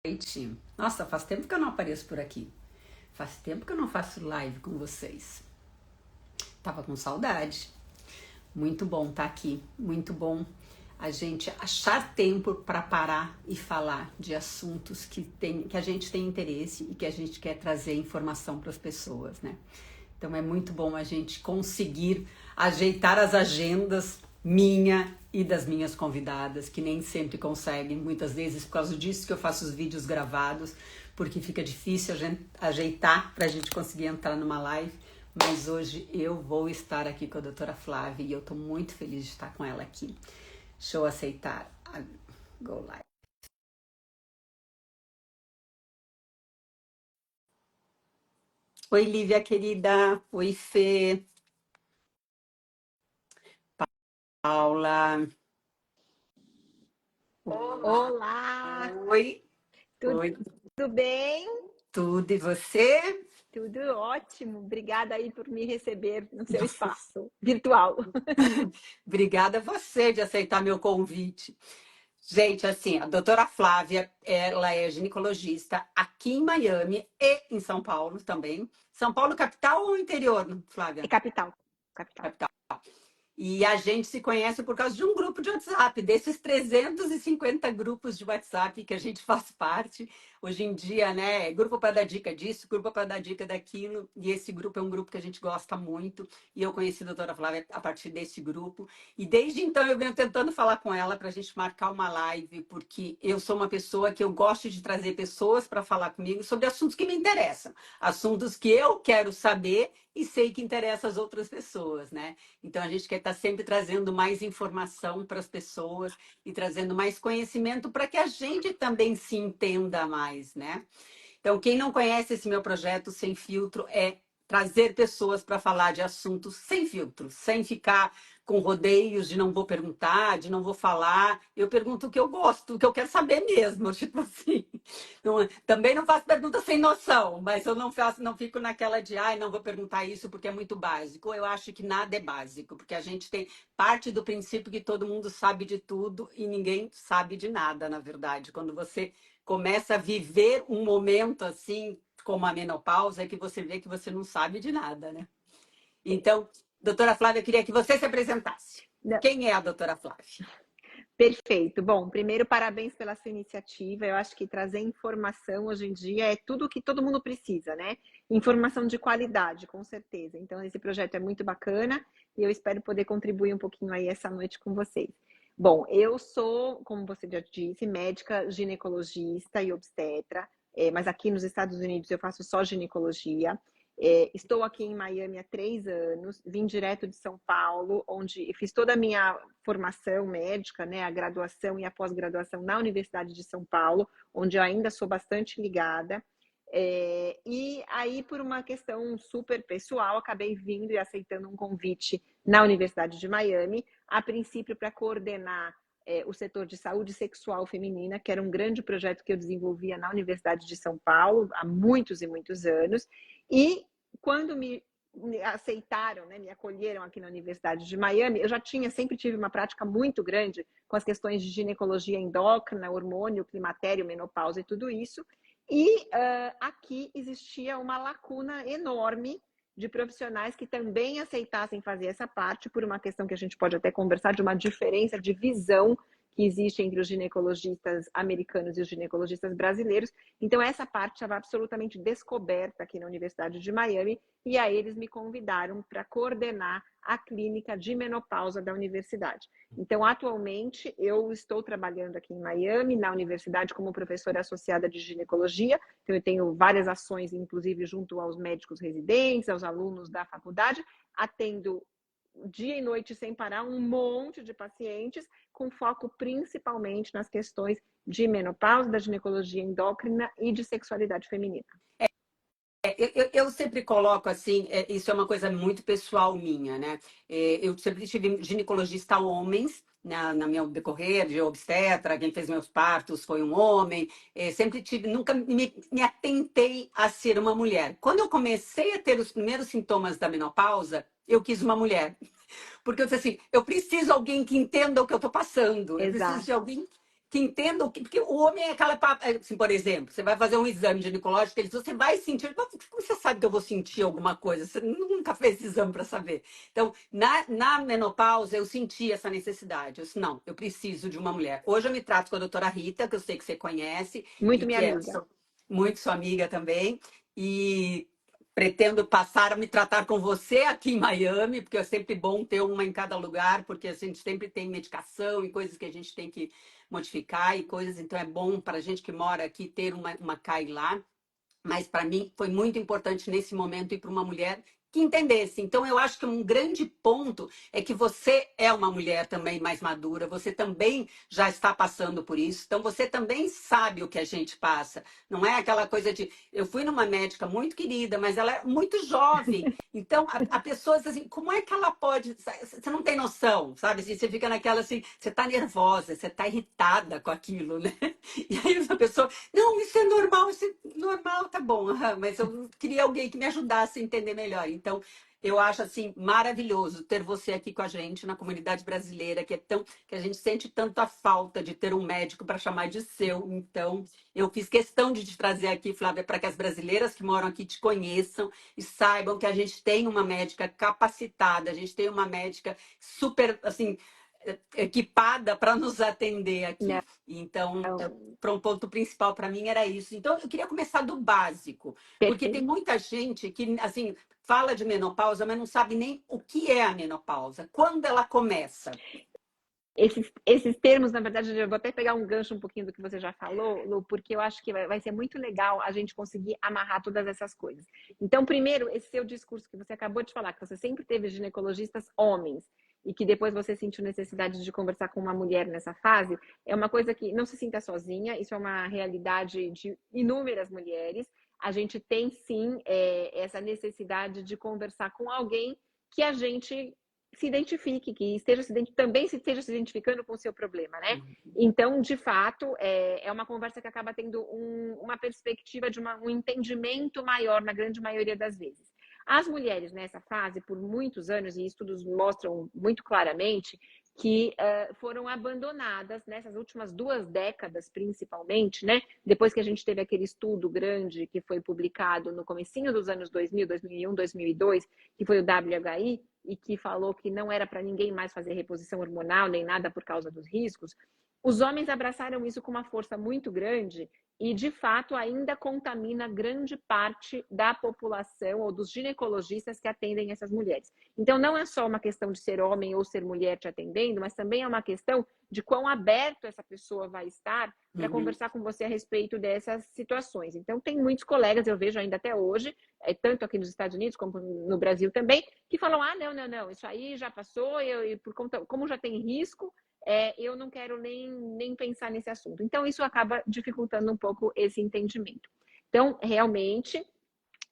Noite. Nossa, faz tempo que eu não apareço por aqui. Faz tempo que eu não faço live com vocês. Tava com saudade. Muito bom estar aqui. Muito bom a gente achar tempo para parar e falar de assuntos que a gente tem interesse e que a gente quer trazer informação para as pessoas, né? Então é muito bom a gente conseguir ajeitar as agendas minha e das minhas convidadas, que nem sempre conseguem, muitas vezes por causa disso que eu faço os vídeos gravados, porque fica difícil a gente ajeitar para a gente conseguir entrar numa live, mas hoje eu vou estar aqui com a doutora Flávia e eu estou muito feliz de estar com ela aqui. Deixa eu aceitar a Go Live. Oi, Lívia, querida. Oi, Fê. Paula. Olá. Olá, Oi. tudo, Oi. tudo bem? Tudo e você? Tudo ótimo. Obrigada aí por me receber no seu espaço virtual. Obrigada a você de aceitar meu convite. Gente, assim, a doutora Flávia, ela é ginecologista aqui em Miami e em São Paulo também. São Paulo capital ou interior, É Flávia? capital, capital. Capital. E a gente se conhece por causa de um grupo de WhatsApp, desses 350 grupos de WhatsApp que a gente faz parte. Hoje em dia, né? Grupo para dar dica disso, grupo para dar dica daquilo. E esse grupo é um grupo que a gente gosta muito. E eu conheci a doutora Flávia a partir desse grupo. E desde então eu venho tentando falar com ela para a gente marcar uma live, porque eu sou uma pessoa que eu gosto de trazer pessoas para falar comigo sobre assuntos que me interessam, assuntos que eu quero saber e sei que interessam as outras pessoas, né? Então, a gente quer estar sempre trazendo mais informação para as pessoas e trazendo mais conhecimento para que a gente também se entenda mais, né? Então, quem não conhece esse meu projeto Sem Filtro é trazer pessoas para falar de assuntos sem filtro, sem ficar com rodeios de não vou perguntar, de não vou falar. Eu pergunto o que eu gosto, o que eu quero saber mesmo, tipo assim. Também não faço pergunta sem noção, mas eu não faço, não fico naquela de, ai, não vou perguntar isso porque é muito básico. Eu acho que nada é básico, porque a gente tem parte do princípio que todo mundo sabe de tudo e ninguém sabe de nada, na verdade. Quando você começa a viver um momento assim, como a menopausa, é que você vê que você não sabe de nada, né? Então, doutora Flávia, eu queria que você se apresentasse. Quem é a doutora Flávia? Perfeito. Bom, primeiro, parabéns pela sua iniciativa. Eu acho que trazer informação hoje em dia é tudo que todo mundo precisa, né? Informação de qualidade, com certeza. Então, esse projeto é muito bacana e eu espero poder contribuir um pouquinho aí essa noite com vocês. Bom, eu sou, como você já disse, médica ginecologista e obstetra, mas aqui nos Estados Unidos eu faço só ginecologia. Estou aqui em Miami há 3 anos, vim direto de São Paulo, onde fiz toda a minha formação médica, né, a graduação e a pós-graduação na Universidade de São Paulo, onde eu ainda sou bastante ligada. E aí, por uma questão super pessoal, acabei vindo e aceitando um convite na Universidade de Miami, a princípio para coordenar o setor de saúde sexual feminina, que era um grande projeto que eu desenvolvia na Universidade de São Paulo há muitos e muitos anos. E quando me aceitaram, né, me acolheram aqui na Universidade de Miami, eu já sempre tive uma prática muito grande com as questões de ginecologia endócrina, hormônio, climatério, menopausa e tudo isso. E aqui existia uma lacuna enorme de profissionais que também aceitassem fazer essa parte, por uma questão que a gente pode até conversar, de uma diferença de visão que existe entre os ginecologistas americanos e os ginecologistas brasileiros. Então, essa parte estava absolutamente descoberta aqui na Universidade de Miami, e aí eles me convidaram para coordenar a clínica de menopausa da universidade. Então, atualmente, eu estou trabalhando aqui em Miami, na universidade, como professora associada de ginecologia. Então, eu tenho várias ações, inclusive junto aos médicos residentes, aos alunos da faculdade, atendo dia e noite sem parar um monte de pacientes, com foco principalmente nas questões de menopausa, da ginecologia endócrina e de sexualidade feminina. Eu sempre coloco assim, isso é uma coisa muito pessoal minha, né? Eu sempre tive ginecologista homens na minha decorrer de obstetra, quem fez meus partos foi um homem. Sempre tive, nunca me atentei a ser uma mulher. Quando eu comecei a ter os primeiros sintomas da menopausa, eu quis uma mulher. Porque eu disse assim, eu preciso de alguém que entenda o que eu estou passando. Eu preciso Exato. de alguém que entendam, porque o homem é aquela, assim, por exemplo, você vai fazer um exame ginecológico, ele diz, você vai sentir, mas como você sabe que eu vou sentir alguma coisa? Você nunca fez esse exame para saber. Então, na menopausa, eu senti essa necessidade. Eu disse, não, eu preciso de uma mulher. Hoje eu me trato com a doutora Rita, que eu sei que você conhece, Muito e minha que é amiga. muito sua amiga também, e pretendo passar a me tratar com você aqui em Miami, porque é sempre bom ter uma em cada lugar, porque a gente sempre tem medicação e coisas que a gente tem que modificar e coisas, então é bom para a gente que mora aqui ter uma CAI lá. Mas para mim foi muito importante nesse momento ir para uma mulher que entendesse. Então eu acho que um grande ponto é que você é uma mulher também mais madura, você também já está passando por isso, então você também sabe o que a gente passa. Não é aquela coisa de eu fui numa médica muito querida, mas ela é muito jovem. Então a pessoa diz assim, como é que ela pode? Você não tem noção, sabe? Assim, você fica naquela assim, você está nervosa, você está irritada com aquilo, né? E aí a pessoa não, isso é normal, tá bom, aham, mas eu queria alguém que me ajudasse a entender melhor. Então, eu acho assim maravilhoso ter você aqui com a gente na comunidade brasileira, que a gente sente tanto a falta de ter um médico para chamar de seu. Então, eu fiz questão de te trazer aqui, Flávia, para que as brasileiras que moram aqui te conheçam e saibam que a gente tem uma médica capacitada, a gente tem uma médica super assim equipada para nos atender aqui. Então, Não, para um ponto principal para mim era isso. Então, eu queria começar do básico, porque tem perfeito. muita gente que, assim, fala de menopausa, mas não sabe nem o que é a menopausa, quando ela começa. Esses termos, na verdade, eu vou até pegar um gancho um pouquinho do que você já falou, Lu, porque eu acho que vai ser muito legal a gente conseguir amarrar todas essas coisas. Então, primeiro, esse seu discurso que você acabou de falar, que você sempre teve ginecologistas homens, e que depois você sentiu necessidade de conversar com uma mulher nessa fase, é uma coisa que não se sinta sozinha, isso é uma realidade de inúmeras mulheres. A gente tem sim essa necessidade de conversar com alguém que a gente se identifique, que também esteja se identificando com o seu problema, né? Então, de fato, é uma conversa que acaba tendo uma perspectiva de um entendimento maior na grande maioria das vezes. As mulheres nessa fase, por muitos anos, e estudos mostram muito claramente, que foram abandonadas nessas últimas 2 décadas, principalmente, né? Depois que a gente teve aquele estudo grande que foi publicado no comecinho dos anos 2000, 2001, 2002, que foi o WHI, e que falou que não era para ninguém mais fazer reposição hormonal nem nada por causa dos riscos, os homens abraçaram isso com uma força muito grande e, de fato, ainda contamina grande parte da população ou dos ginecologistas que atendem essas mulheres. Então, não é só uma questão de ser homem ou ser mulher te atendendo, mas também é uma questão de quão aberto essa pessoa vai estar para Uhum. conversar com você a respeito dessas situações. Então, tem muitos colegas, eu vejo ainda até hoje, tanto aqui nos Estados Unidos como no Brasil também, que falam, não, isso aí já passou, por conta, como já tem risco, eu não quero nem pensar nesse assunto. Então, isso acaba dificultando um pouco esse entendimento. Então, realmente,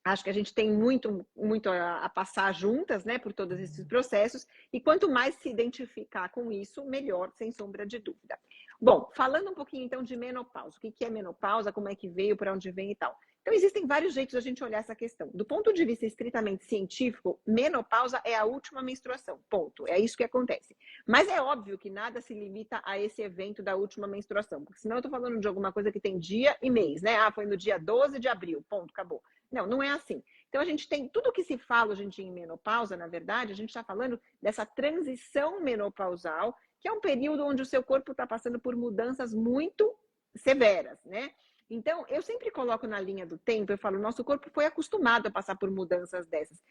acho que a gente tem muito a passar juntas, né, por todos esses processos, e quanto mais se identificar com isso, melhor, sem sombra de dúvida. Bom, falando um pouquinho então de menopausa, o que é menopausa, como é que veio, para onde vem e tal. Então, existem vários jeitos de a gente olhar essa questão. Do ponto de vista estritamente científico, menopausa é a última menstruação, ponto. É isso que acontece. Mas é óbvio que nada se limita a esse evento da última menstruação, porque senão eu estou falando de alguma coisa que tem dia e mês, né? Ah, foi no dia 12 de abril, ponto, acabou. Não, não é assim. Então, a gente tem tudo que se fala hoje em dia em menopausa, na verdade, a gente está falando dessa transição menopausal, que é um período onde o seu corpo está passando por mudanças muito severas, né? Então, eu sempre coloco na linha do tempo, eu falo, nosso corpo foi acostumado a passar por mudanças dessas.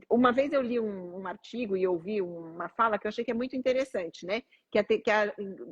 Uma vez eu li um artigo e ouvi uma fala que eu achei que é muito interessante, né?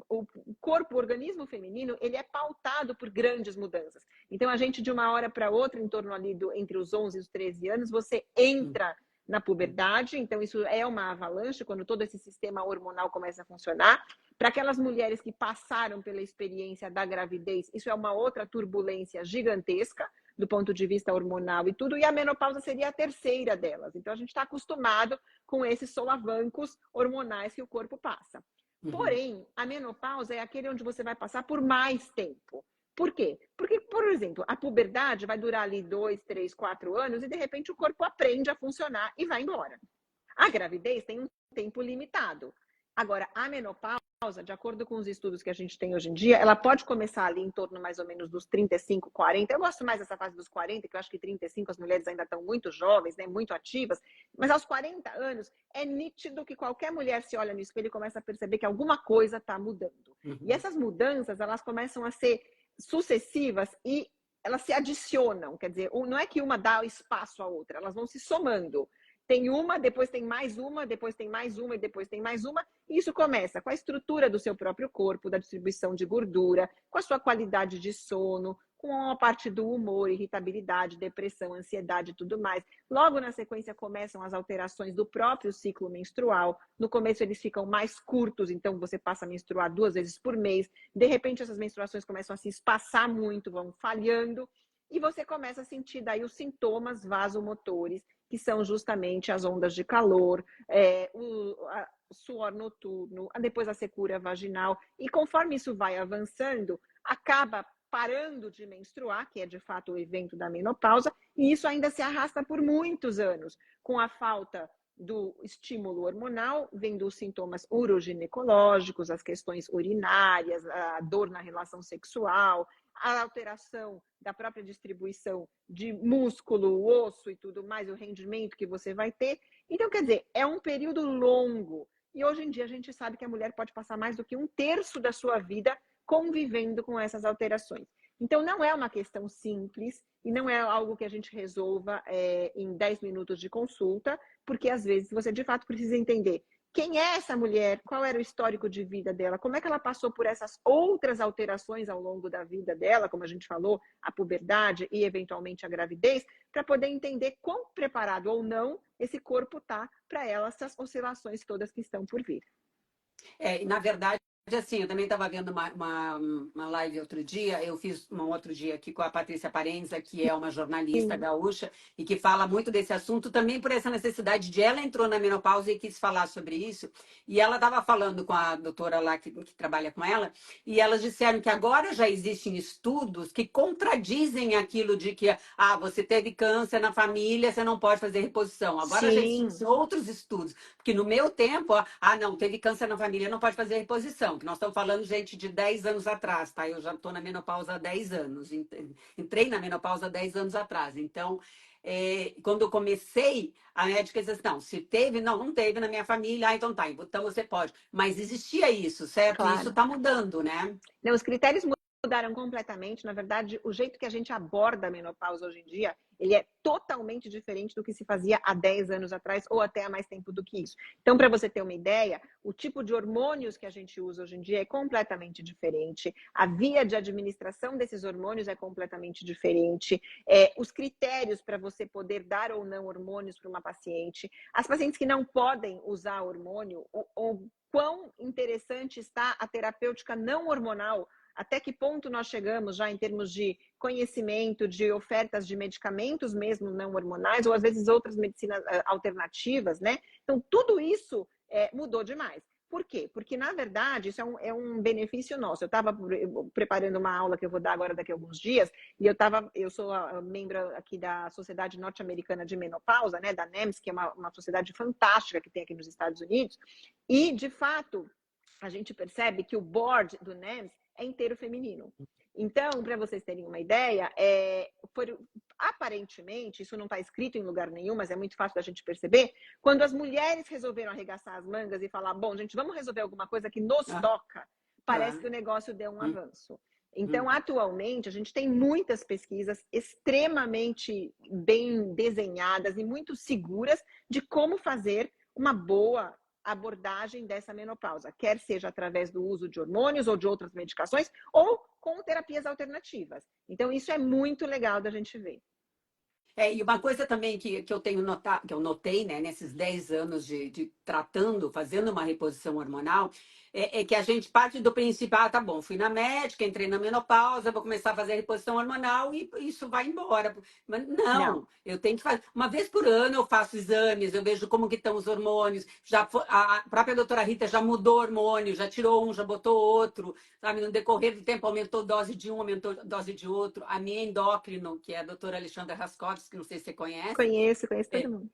O corpo, o organismo feminino, ele é pautado por grandes mudanças. Então, a gente, de uma hora para outra, em torno ali entre os 11 e os 13 anos, você entra na puberdade, então isso é uma avalanche, quando todo esse sistema hormonal começa a funcionar. Para aquelas mulheres que passaram pela experiência da gravidez, isso é uma outra turbulência gigantesca, do ponto de vista hormonal e tudo, e a menopausa seria a terceira delas. Então, a gente está acostumado com esses solavancos hormonais que o corpo passa. Uhum. Porém, a menopausa é aquele onde você vai passar por mais tempo. Por quê? Porque, por exemplo, a puberdade vai durar ali 2, 3, 4 anos e, de repente, o corpo aprende a funcionar e vai embora. A gravidez tem um tempo limitado. Agora, a menopausa de acordo com os estudos que a gente tem hoje em dia, ela pode começar ali em torno mais ou menos dos 35, 40. Eu gosto mais dessa fase dos 40, que eu acho que 35 as mulheres ainda estão muito jovens, né, muito ativas, mas aos 40 anos é nítido que qualquer mulher se olha no espelho e começa a perceber que alguma coisa está mudando. E Uhum. essas mudanças, elas começam a ser sucessivas e elas se adicionam, quer dizer, não é que uma dá espaço à outra, elas vão se somando. Tem uma, depois tem mais uma, depois tem mais uma e depois tem mais uma. E isso começa com a estrutura do seu próprio corpo, da distribuição de gordura, com a sua qualidade de sono, com a parte do humor, irritabilidade, depressão, ansiedade e tudo mais. Logo na sequência começam as alterações do próprio ciclo menstrual. No começo eles ficam mais curtos, então você passa a menstruar 2 vezes por mês. De repente essas menstruações começam a se espaçar muito, vão falhando. E você começa a sentir daí os sintomas vasomotores, que são justamente as ondas de calor, o suor noturno, depois a secura vaginal. E conforme isso vai avançando, acaba parando de menstruar, que é de fato o evento da menopausa, e isso ainda se arrasta por muitos anos, com a falta do estímulo hormonal, vem dos sintomas uroginecológicos, as questões urinárias, a dor na relação sexual, a alteração da própria distribuição de músculo, osso e tudo mais, o rendimento que você vai ter. Então, quer dizer, é um período longo. E hoje em dia a gente sabe que a mulher pode passar mais do que 1/3 da sua vida convivendo com essas alterações. Então, não é uma questão simples e não é algo que a gente resolva em 10 minutos de consulta, porque às vezes você de fato precisa entender quem é essa mulher, qual era o histórico de vida dela, como é que ela passou por essas outras alterações ao longo da vida dela, como a gente falou, a puberdade e eventualmente a gravidez, para poder entender quão preparado ou não esse corpo tá para elas, essas oscilações todas que estão por vir. E na verdade, assim, eu também estava vendo uma live outro dia, eu fiz um outro dia aqui com a Patrícia Parenza, que é uma jornalista Sim, gaúcha, e que fala muito desse assunto, também por essa necessidade de ela entrou na menopausa e quis falar sobre isso, e ela estava falando com a doutora lá que trabalha com ela, e elas disseram que agora já existem estudos que contradizem aquilo de que, você teve câncer na família, você não pode fazer reposição. Agora já sim, existem outros estudos, porque no meu tempo, não, teve câncer na família, não pode fazer reposição. Que nós estamos falando, gente, de 10 anos atrás, tá? Eu já estou na menopausa há 10 anos. Entrei na menopausa há 10 anos atrás. Então, quando eu comecei, a médica disse assim, não, se teve, não teve na minha família, então tá, então você pode. Mas existia isso, certo? E isso claro. está mudando, né? Não, os critérios mudaram completamente. Na verdade, o jeito que a gente aborda a menopausa hoje em dia, ele é totalmente diferente do que se fazia há 10 anos atrás ou até há mais tempo do que isso. Então, para você ter uma ideia, o tipo de hormônios que a gente usa hoje em dia é completamente diferente. A via de administração desses hormônios é completamente diferente. Os critérios para você poder dar ou não hormônios para uma paciente. As pacientes que não podem usar hormônio, o quão interessante está a terapêutica não hormonal, até que ponto nós chegamos já em termos de conhecimento, de ofertas de medicamentos mesmo não hormonais, ou às vezes outras medicinas alternativas, né? Então, tudo isso mudou demais. Por quê? Porque, na verdade, isso é um benefício nosso. Eu estava preparando uma aula que eu vou dar agora daqui a alguns dias, e eu sou membro aqui da Sociedade Norte-Americana de Menopausa, né, da NEMS, que é uma sociedade fantástica que tem aqui nos Estados Unidos, e, de fato, a gente percebe que o board do NEMS é inteiro feminino. Então, para vocês terem uma ideia, aparentemente, isso não está escrito em lugar nenhum, mas é muito fácil da gente perceber, quando as mulheres resolveram arregaçar as mangas e falar, bom, gente, vamos resolver alguma coisa que nos Ah, toca, parece ah, que o negócio deu um hum, avanço. Então, hum. atualmente, a gente tem muitas pesquisas extremamente bem desenhadas e muito seguras de como fazer uma boa abordagem dessa menopausa, quer seja através do uso de hormônios ou de outras medicações, ou com terapias alternativas. Então, isso é muito legal da gente ver. E uma coisa também que eu tenho notado, que eu notei, né, nesses 10 anos de tratando, fazendo uma reposição hormonal, é que a gente parte do princípio, tá bom, fui na médica, entrei na menopausa, vou começar a fazer a reposição hormonal e isso vai embora. Mas Não, não, eu tenho que fazer. Uma vez por ano eu faço exames, eu vejo como que estão os hormônios. A própria doutora Rita já mudou hormônio, já tirou um, já botou outro, sabe? No decorrer do tempo aumentou dose de um, aumentou dose de outro. A minha endócrino, que é a doutora Alexandra Raskovski, que não sei se você conhece, conheço todo é, mundo.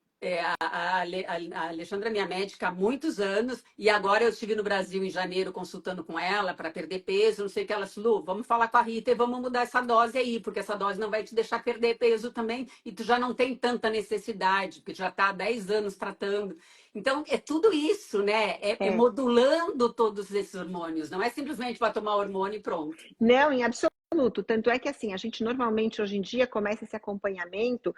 A Alexandra é minha médica há muitos anos, e agora eu estive no Brasil em janeiro consultando com ela para perder peso, não sei o que. Ela disse: Lu, vamos falar com a Rita e vamos mudar essa dose aí, porque essa dose não vai te deixar perder peso também, e tu já não tem tanta necessidade, porque já está há 10 anos tratando. Então, é tudo isso, né? É É. modulando todos esses hormônios, não é simplesmente para tomar hormônio e pronto. Não, em absoluto. Tanto é que assim, a gente normalmente hoje em dia começa esse acompanhamento.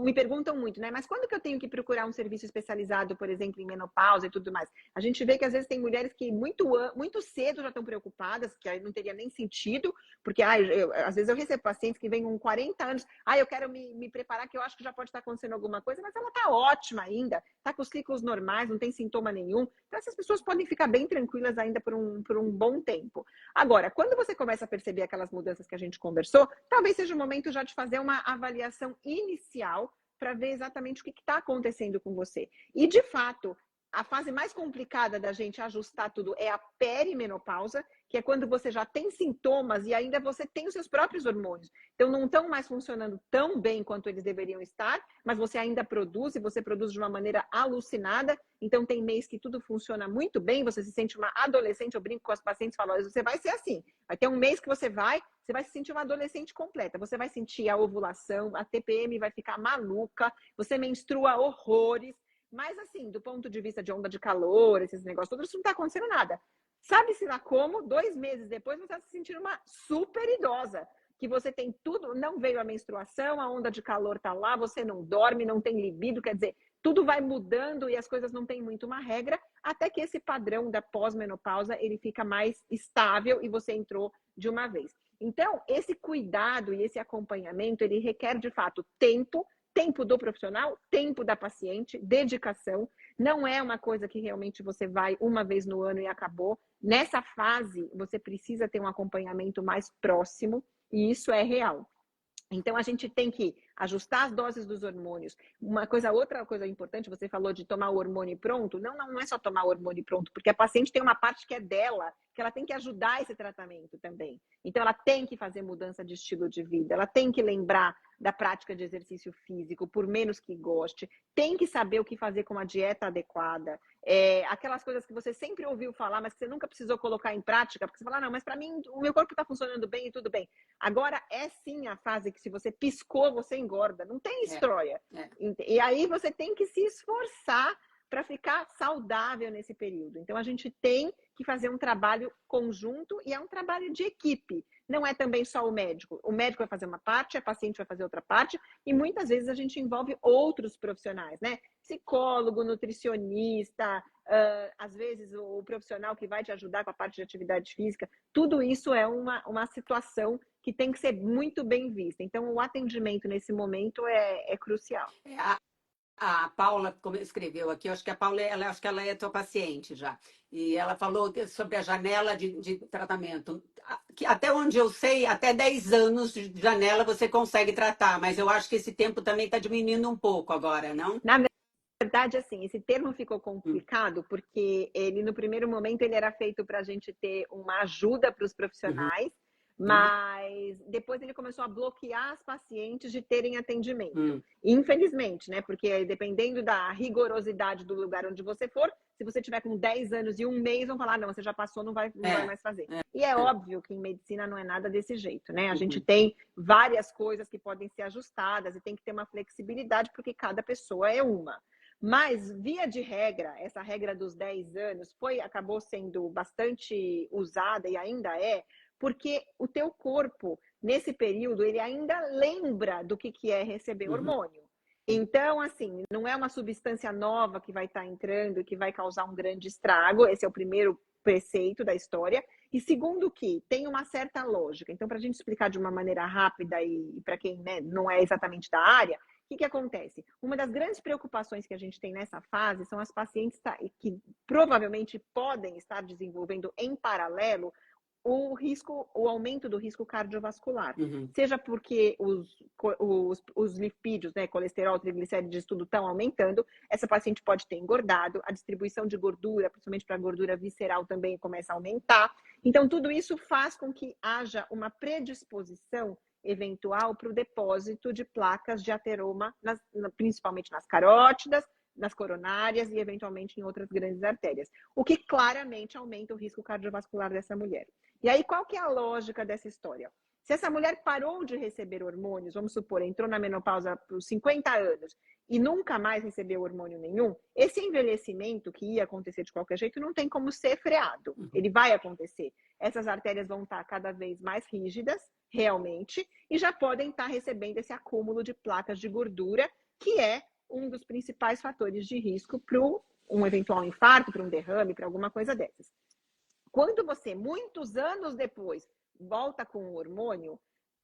Me perguntam muito, né? Mas quando que eu tenho que procurar um serviço especializado, por exemplo, em menopausa e tudo mais? A gente vê que às vezes tem mulheres que muito cedo já estão preocupadas, que aí não teria nem sentido, porque às vezes eu recebo pacientes que vêm com 40 anos, eu quero me preparar, que eu acho que já pode estar acontecendo alguma coisa, mas ela está ótima ainda, está com os ciclos normais, não tem sintoma nenhum. Então essas pessoas podem ficar bem tranquilas ainda por um bom tempo. Agora, quando você começa a perceber aquelas mudanças que a gente conversou, talvez seja o momento já de fazer uma avaliação inicial para ver exatamente o que está acontecendo com você. E, de fato, a fase mais complicada da gente ajustar tudo é a perimenopausa, que é quando você já tem sintomas e ainda você tem os seus próprios hormônios. Então, não estão mais funcionando tão bem quanto eles deveriam estar, mas você ainda produz, e você produz de uma maneira alucinada. Então, tem mês que tudo funciona muito bem, você se sente uma adolescente. Eu brinco com as pacientes e falo: você vai ser assim. Vai ter um mês que você vai se sentir uma adolescente completa. Você vai sentir a ovulação, a TPM vai ficar maluca, você menstrua horrores. Mas, assim, do ponto de vista de onda de calor, esses negócios todos, isso não está acontecendo nada. Sabe-se lá como, 2 meses depois, você está se sentindo uma super idosa, que você tem tudo, não veio a menstruação, a onda de calor está lá, você não dorme, não tem libido, quer dizer, tudo vai mudando e as coisas não têm muito uma regra, até que esse padrão da pós-menopausa, ele fica mais estável e você entrou de uma vez. Então, esse cuidado e esse acompanhamento, ele requer, de fato, tempo do profissional, tempo da paciente, dedicação. Não é uma coisa que realmente você vai uma vez no ano e acabou. Nessa fase, você precisa ter um acompanhamento mais próximo, e isso é real. Então, a gente tem que ajustar as doses dos hormônios. Outra coisa importante, você falou de tomar o hormônio pronto. Não é só tomar o hormônio pronto, porque a paciente tem uma parte que é dela, que ela tem que ajudar esse tratamento também. Então, ela tem que fazer mudança de estilo de vida, ela tem que lembrar da prática de exercício físico, por menos que goste, tem que saber o que fazer com a dieta adequada. Aquelas coisas que você sempre ouviu falar, mas que você nunca precisou colocar em prática, porque você fala: não, mas para mim o meu corpo está funcionando bem e tudo bem. Agora é sim a fase que, se você piscou, você engorda, não tem história. E aí você tem que se esforçar para ficar saudável nesse período. Então, a gente tem que fazer um trabalho conjunto, e é um trabalho de equipe. Não é também só o médico. O médico vai fazer uma parte, a paciente vai fazer outra parte, e muitas vezes a gente envolve outros profissionais, né? Psicólogo, nutricionista, às vezes o profissional que vai te ajudar com a parte de atividade física. Tudo isso é uma situação que tem que ser muito bem vista. Então, o atendimento nesse momento é crucial. A Paula escreveu aqui, eu acho que a Paula, acho que ela é tua paciente já. E ela falou sobre a janela de tratamento. Que, até onde eu sei, até 10 anos de janela você consegue tratar, mas eu acho que esse tempo também está diminuindo um pouco agora, não? Na verdade, assim, esse termo ficou complicado porque ele, no primeiro momento, ele era feito para a gente ter uma ajuda para os Uhum. profissionais, mas depois ele começou a bloquear as pacientes de terem atendimento. Infelizmente, né? Porque dependendo da rigorosidade do lugar onde você for, se você tiver com 10 anos e 1 mês, vão falar: não, você já passou, não vai mais fazer. E é óbvio que em medicina não é nada desse jeito, né? A gente tem várias coisas que podem ser ajustadas e tem que ter uma flexibilidade, porque cada pessoa é uma. Mas, via de regra, essa regra dos 10 anos acabou sendo bastante usada, e ainda é, porque o teu corpo, nesse período, ele ainda lembra do que é receber hormônio. Então, assim, não é uma substância nova que vai estar entrando e que vai causar um grande estrago. Esse é o primeiro preceito da história. E segundo, que tem uma certa lógica. Então, para a gente explicar de uma maneira rápida e para quem, né, não é exatamente da área, o que acontece? Uma das grandes preocupações que a gente tem nessa fase são as pacientes que provavelmente podem estar desenvolvendo em paralelo o aumento do risco cardiovascular. Seja porque os lipídios, né, colesterol, triglicérides, tudo estão aumentando, essa paciente pode ter engordado, a distribuição de gordura, principalmente para a gordura visceral, também começa a aumentar. Então, tudo isso faz com que haja uma predisposição eventual para o depósito de placas de ateroma, principalmente nas carótidas, nas coronárias e eventualmente em outras grandes artérias, o que claramente aumenta o risco cardiovascular dessa mulher. E aí, qual que é a lógica dessa história? Se essa mulher parou de receber hormônios, vamos supor, entrou na menopausa por 50 anos e nunca mais recebeu hormônio nenhum, esse envelhecimento que ia acontecer de qualquer jeito não tem como ser freado. Ele vai acontecer. Essas artérias vão estar cada vez mais rígidas, realmente, e já podem estar recebendo esse acúmulo de placas de gordura, que é um dos principais fatores de risco para um eventual infarto, para um derrame, para alguma coisa dessas. Quando você, muitos anos depois, volta com o hormônio,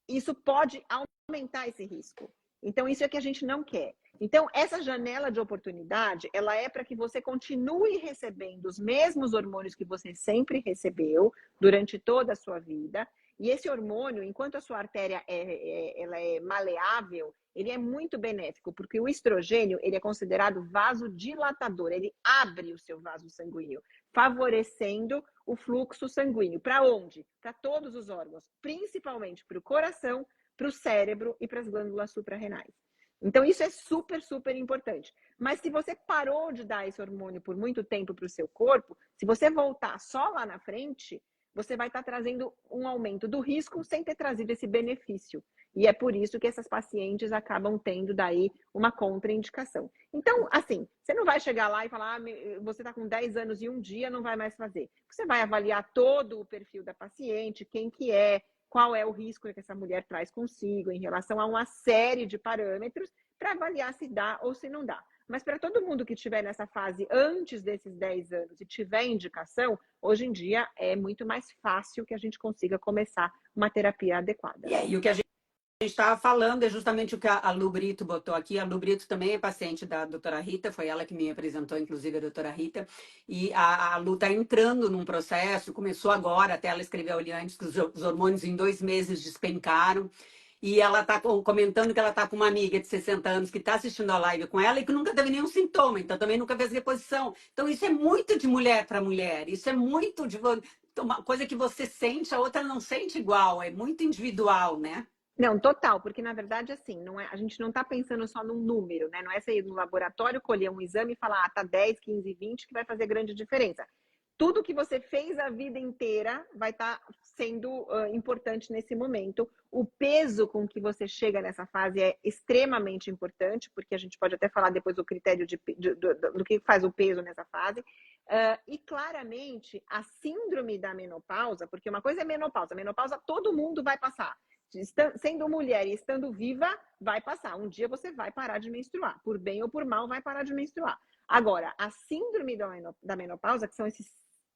isso pode aumentar esse risco. Então, isso é que a gente não quer. Então, essa janela de oportunidade, ela é para que você continue recebendo os mesmos hormônios que você sempre recebeu durante toda a sua vida. E esse hormônio, enquanto a sua artéria ela é maleável, ele é muito benéfico, porque o estrogênio, ele é considerado vasodilatador, ele abre o seu vaso sanguíneo, favorecendo o fluxo sanguíneo. Para onde? Para todos os órgãos, principalmente para o coração, para o cérebro e para as glândulas suprarrenais. Então, isso é super, super importante. Mas se você parou de dar esse hormônio por muito tempo para o seu corpo, se você voltar só lá na frente, você vai estar trazendo um aumento do risco sem ter trazido esse benefício. E é por isso que essas pacientes acabam tendo daí uma contraindicação. Então, assim, você não vai chegar lá e falar, você está com 10 anos e um dia não vai mais fazer. Você vai avaliar todo o perfil da paciente, quem que é, qual é o risco que essa mulher traz consigo em relação a uma série de parâmetros para avaliar se dá ou se não dá. Mas para todo mundo que estiver nessa fase antes desses 10 anos e tiver indicação, hoje em dia é muito mais fácil que a gente consiga começar uma terapia adequada. E o que a gente estava falando é justamente o que a Lu Brito botou aqui. A Lu Brito também é paciente da doutora Rita, foi ela que me apresentou, inclusive, a doutora Rita. E a Lu está entrando num processo, começou agora, até ela escreveu ali antes que os hormônios em 2 meses despencaram. E ela está comentando que ela está com uma amiga de 60 anos que está assistindo a live com ela e que nunca teve nenhum sintoma, então também nunca fez reposição. Então, isso é muito de mulher para mulher, isso é muito de uma coisa que você sente, a outra não sente igual, é muito individual, né? Não, total, porque na verdade, assim, não é, a gente não está pensando só num número, né? Não é sair no laboratório, colher um exame e falar, tá 10, 15, 20, que vai fazer grande diferença. Tudo que você fez a vida inteira vai estar sendo importante nesse momento. O peso com que você chega nessa fase é extremamente importante, porque a gente pode até falar depois do critério do que faz o peso nessa fase. E claramente, a síndrome da menopausa, porque uma coisa é menopausa, menopausa todo mundo vai passar. Sendo mulher e estando viva, vai passar. Um dia você vai parar de menstruar. Por bem ou por mal, vai parar de menstruar. Agora, a síndrome da menopausa, que são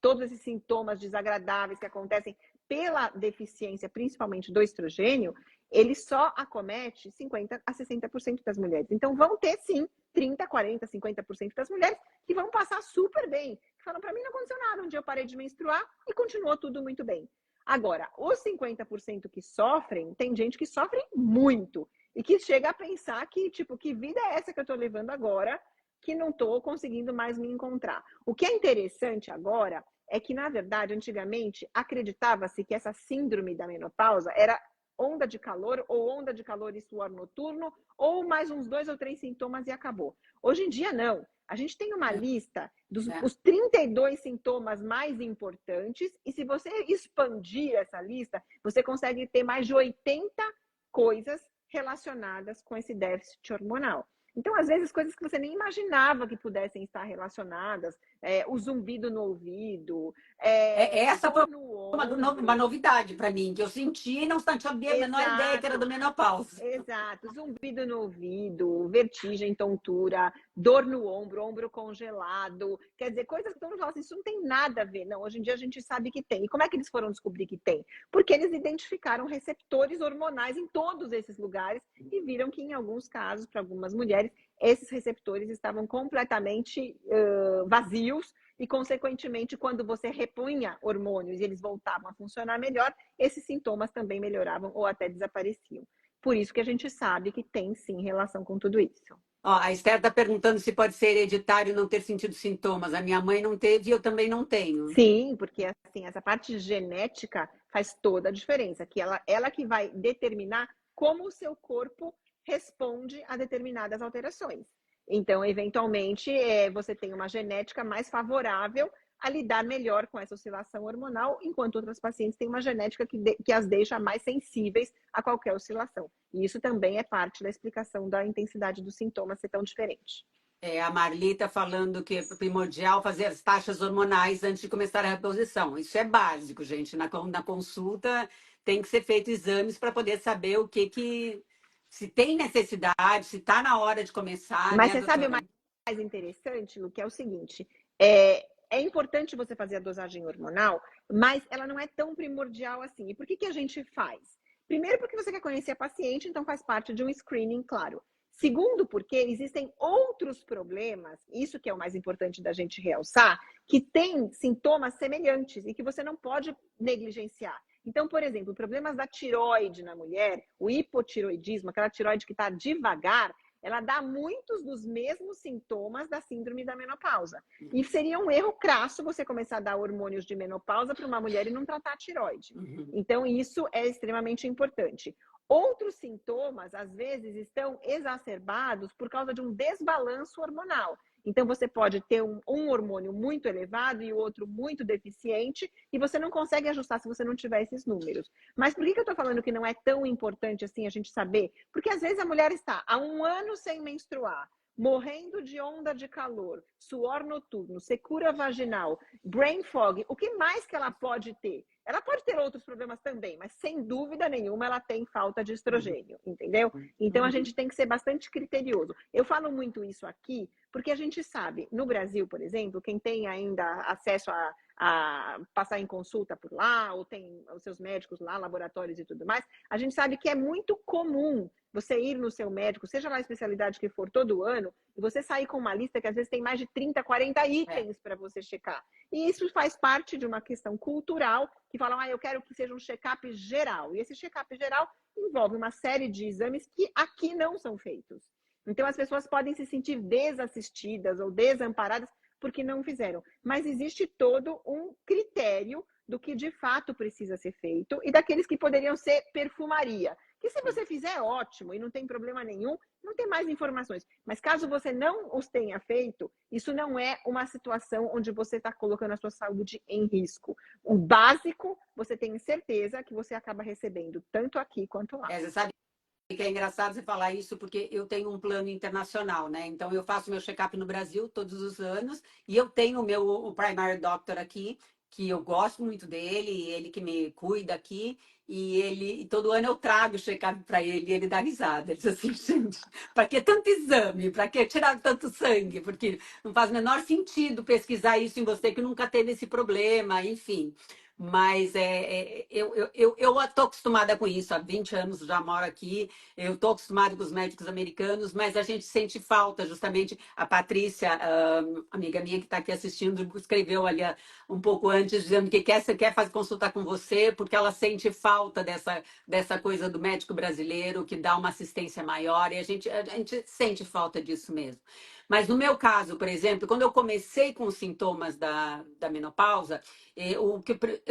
todos esses sintomas desagradáveis que acontecem pela deficiência, principalmente do estrogênio, ele só acomete 50% a 60% das mulheres. Então, vão ter, sim, 30%, 40%, 50% das mulheres que vão passar super bem. Que falam, para mim não aconteceu nada. Um dia eu parei de menstruar e continuou tudo muito bem. Agora, os 50% que sofrem, tem gente que sofre muito e que chega a pensar que, tipo, que vida é essa que eu estou levando agora que não estou conseguindo mais me encontrar. O que é interessante agora é que, na verdade, antigamente, acreditava-se que essa síndrome da menopausa era onda de calor ou onda de calor e suor noturno ou mais uns 2 ou 3 sintomas e acabou. Hoje em dia, não. A gente tem uma lista dos os 32 sintomas mais importantes e se você expandir essa lista, você consegue ter mais de 80 coisas relacionadas com esse déficit hormonal. Então, às vezes, coisas que você nem imaginava que pudessem estar relacionadas, o zumbido no ouvido, Essa foi uma no novidade para mim, que eu senti e não sabia a menor ideia que era do menopausa. Exato, zumbido no ouvido, vertigem, tontura, dor no ombro, ombro congelado, quer dizer, coisas que todo mundo fala assim, isso não tem nada a ver. Não, hoje em dia a gente sabe que tem. E como é que eles foram descobrir que tem? Porque eles identificaram receptores hormonais em todos esses lugares e viram que em alguns casos, para algumas mulheres, esses receptores estavam completamente vazios e, consequentemente, quando você repunha hormônios e eles voltavam a funcionar melhor, esses sintomas também melhoravam ou até desapareciam. Por isso que a gente sabe que tem, sim, relação com tudo isso. Ó, a Esther está perguntando se pode ser hereditário não ter sentido sintomas. A minha mãe não teve e eu também não tenho. Sim, porque assim, essa parte genética faz toda a diferença, que ela que vai determinar como o seu corpo responde a determinadas alterações. Então, eventualmente, você tem uma genética mais favorável a lidar melhor com essa oscilação hormonal, enquanto outras pacientes têm uma genética que as deixa mais sensíveis a qualquer oscilação. E isso também é parte da explicação da intensidade dos sintomas ser tão diferente. A Marli está falando que é primordial fazer as taxas hormonais antes de começar a reposição. Isso é básico, gente. Na consulta tem que ser feito exames para poder saber o que se tem necessidade, se está na hora de começar, Mas né, você sabe o doutora? mais interessante, Lu, que é o seguinte: é importante você fazer a dosagem hormonal, mas ela não é tão primordial assim. E por que a gente faz? Primeiro, porque você quer conhecer a paciente, então faz parte de um screening, claro. Segundo, porque existem outros problemas, isso que é o mais importante da gente realçar, que têm sintomas semelhantes e que você não pode negligenciar. Então, por exemplo, problemas da tireoide na mulher, o hipotiroidismo, aquela tireoide que está devagar, ela dá muitos dos mesmos sintomas da síndrome da menopausa. E seria um erro crasso você começar a dar hormônios de menopausa para uma mulher e não tratar a tireoide. Uhum. Então, isso é extremamente importante. Outros sintomas, às vezes, estão exacerbados por causa de um desbalanço hormonal. Então, você pode ter um hormônio muito elevado e o outro muito deficiente, e você não consegue ajustar se você não tiver esses números. Mas por que eu estou falando que não é tão importante assim a gente saber? Porque às vezes a mulher está há 1 ano sem menstruar, morrendo de onda de calor, suor noturno, secura vaginal, brain fog. O que mais que ela pode ter? Ela pode ter outros problemas também, mas sem dúvida nenhuma ela tem falta de estrogênio, entendeu? Então a gente tem que ser bastante criterioso. Eu falo muito isso aqui porque a gente sabe, no Brasil, por exemplo, quem tem ainda acesso a passar em consulta por lá, ou tem os seus médicos lá, laboratórios e tudo mais, a gente sabe que é muito comum você ir no seu médico, seja lá a especialidade que for, todo ano, e você sair com uma lista que às vezes tem mais de 30, 40 É. itens para você checar. E isso faz parte de uma questão cultural, que falam, eu quero que seja um check-up geral. E esse check-up geral envolve uma série de exames que aqui não são feitos. Então, as pessoas podem se sentir desassistidas ou desamparadas porque não fizeram. Mas existe todo um critério do que de fato precisa ser feito e daqueles que poderiam ser perfumaria. Que se você fizer, ótimo, e não tem problema nenhum, não tem mais informações. Mas caso você não os tenha feito, isso não é uma situação onde você está colocando a sua saúde em risco. O básico, você tem certeza que você acaba recebendo tanto aqui quanto lá. Você sabe que é engraçado você falar isso, porque eu tenho um plano internacional, né? Então, eu faço meu check-up no Brasil todos os anos, e eu tenho o primary doctor aqui, que eu gosto muito dele, ele que me cuida aqui, e todo ano eu trago o check-up para ele, e ele dá risada. Ele diz assim, gente, para que tanto exame? Para que tirar tanto sangue? Porque não faz o menor sentido pesquisar isso em você que nunca teve esse problema, enfim. Mas eu estou acostumada com isso, há 20 anos já moro aqui, eu estou acostumada com os médicos americanos, mas a gente sente falta, justamente. A Patrícia, amiga minha que está aqui assistindo, escreveu ali um pouco antes, dizendo que quer fazer consultar com você, porque ela sente falta dessa coisa do médico brasileiro, que dá uma assistência maior, e a gente sente falta disso mesmo. Mas no meu caso, por exemplo, quando eu comecei com os sintomas da menopausa, eu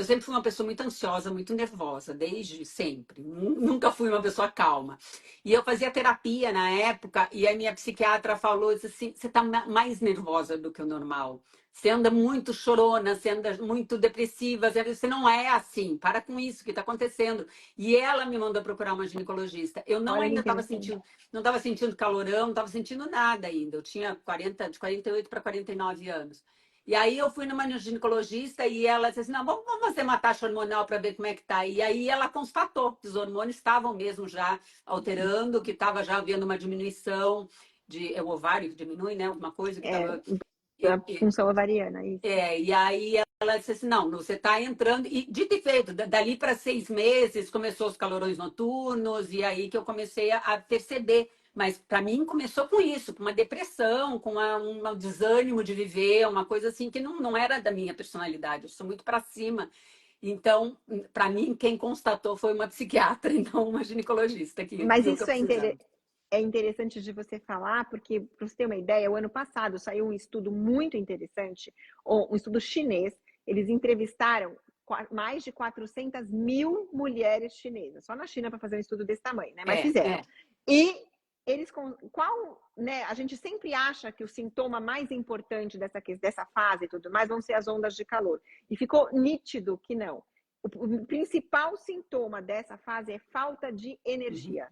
sempre fui uma pessoa muito ansiosa, muito nervosa, desde sempre. Nunca fui uma pessoa calma. E eu fazia terapia na época, e a minha psiquiatra falou, disse assim, você está mais nervosa do que o normal. Você anda muito chorona, você anda muito depressiva, você não é assim, para com isso que está acontecendo. E ela me mandou procurar uma ginecologista. Eu não Olha que ainda estava interessante. sentindo, não estava sentindo calorão, não estava sentindo nada ainda. Eu tinha de 48 para 49 anos. E aí eu fui numa ginecologista e ela disse assim, não, vamos fazer uma taxa hormonal para ver como é que tá. E aí ela constatou que os hormônios estavam mesmo já alterando, que estava já havendo uma diminuição o ovário que diminui, né? Alguma coisa que É, estava. a função ovariana, isso. E aí ela disse assim, não, você está entrando, e dito e feito, dali para 6 meses começou os calorões noturnos, e aí que eu comecei a perceber. Mas para mim começou com isso, com uma depressão, com um desânimo de viver, uma coisa assim que não era da minha personalidade, eu sou muito para cima. Então, para mim, quem constatou foi uma psiquiatra e não uma ginecologista que Mas viu que eu isso precisava. é interessante de você falar, porque, para você ter uma ideia, o ano passado saiu um estudo muito interessante, um estudo chinês. Eles entrevistaram mais de 400 mil mulheres chinesas, só na China para fazer um estudo desse tamanho, né? Mas É, fizeram. é. E eles, né? A gente sempre acha que o sintoma mais importante dessa fase e tudo mais vão ser as ondas de calor. E ficou nítido que não. O principal sintoma dessa fase é falta de Uhum. energia.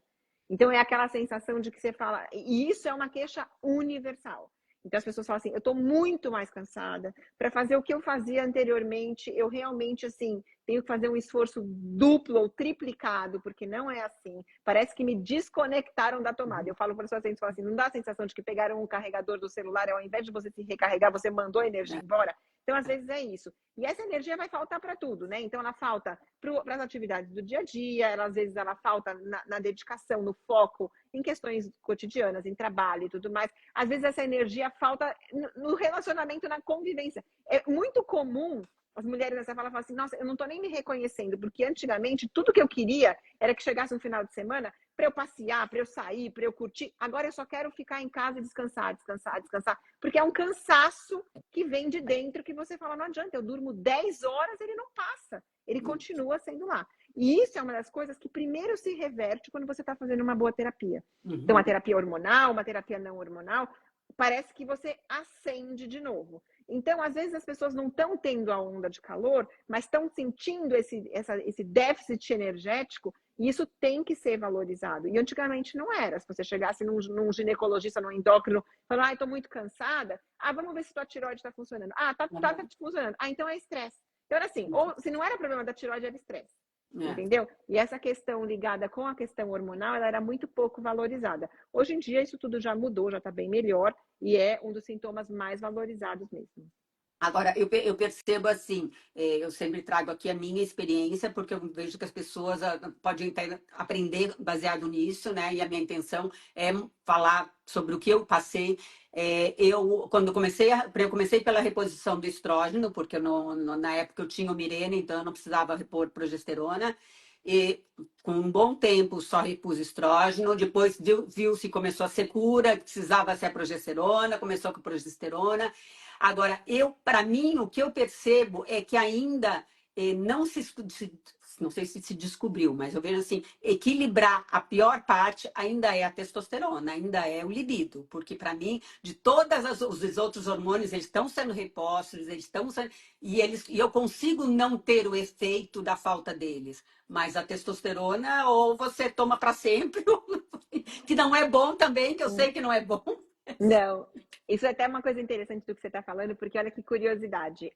Então é aquela sensação de que você fala, e isso é uma queixa universal. Então as pessoas falam assim, eu estou muito mais cansada. Para fazer o que eu fazia anteriormente, eu realmente assim tenho que fazer um esforço duplo ou triplicado, porque não é assim. Parece que me desconectaram da tomada. Uhum. Eu falo para os pacientes, assim, não dá a sensação de que pegaram um carregador do celular, ao invés de você se recarregar, você mandou a energia É, embora. Então, às vezes é isso. E essa energia vai faltar para tudo, né? Então, ela falta para as atividades do dia a dia, às vezes ela falta na dedicação, no foco, em questões cotidianas, em trabalho e tudo mais. Às vezes essa energia falta no relacionamento, na convivência. É muito comum as mulheres nessa fala falam assim, nossa, eu não estou nem me reconhecendo, porque antigamente tudo que eu queria era que chegasse um final de semana para eu passear, para eu sair, para eu curtir. Agora eu só quero ficar em casa e descansar, descansar, descansar, porque é um cansaço que vem de dentro que você fala, não adianta, eu durmo 10 horas, ele não passa, ele continua sendo lá. E isso é uma das coisas que primeiro se reverte quando você está fazendo uma boa terapia. Então, a uhum. terapia hormonal, uma terapia não hormonal, parece que você acende de novo. Então, às vezes, as pessoas não estão tendo a onda de calor, mas estão sentindo esse déficit energético, e isso tem que ser valorizado. E antigamente não era. Se você chegasse num ginecologista, num endócrino, falando, ah, estou muito cansada, ah, vamos ver se tua tireoide está funcionando. Ah, tá funcionando. Ah, então é estresse. Então era assim, ou se não era problema da tireoide, era estresse. É. Entendeu? E essa questão ligada com a questão hormonal, ela era muito pouco valorizada. Hoje em dia, isso tudo já mudou, já está bem melhor, e é um dos sintomas mais valorizados mesmo. Agora, eu percebo assim, eu sempre trago aqui a minha experiência, porque eu vejo que as pessoas podem aprender baseado nisso, né? E a minha intenção é falar sobre o que eu passei. Quando eu comecei pela reposição do estrógeno, porque na época eu tinha o Mirena, então eu não precisava repor progesterona. E com um bom tempo só repus estrógeno, depois viu-se, começou a ser cura, precisava ser a progesterona, começou com progesterona. Agora, para mim, o que eu percebo é que ainda não não sei se descobriu, mas eu vejo assim, equilibrar a pior parte ainda é a testosterona, ainda é o libido, porque para mim, de os outros hormônios, eles estão sendo repostos, eles estão sendo, e eu consigo não ter o efeito da falta deles, mas a testosterona ou você toma para sempre, que não é bom também, que eu sei que não é bom. Não, isso é até uma coisa interessante do que você está falando, porque olha que curiosidade.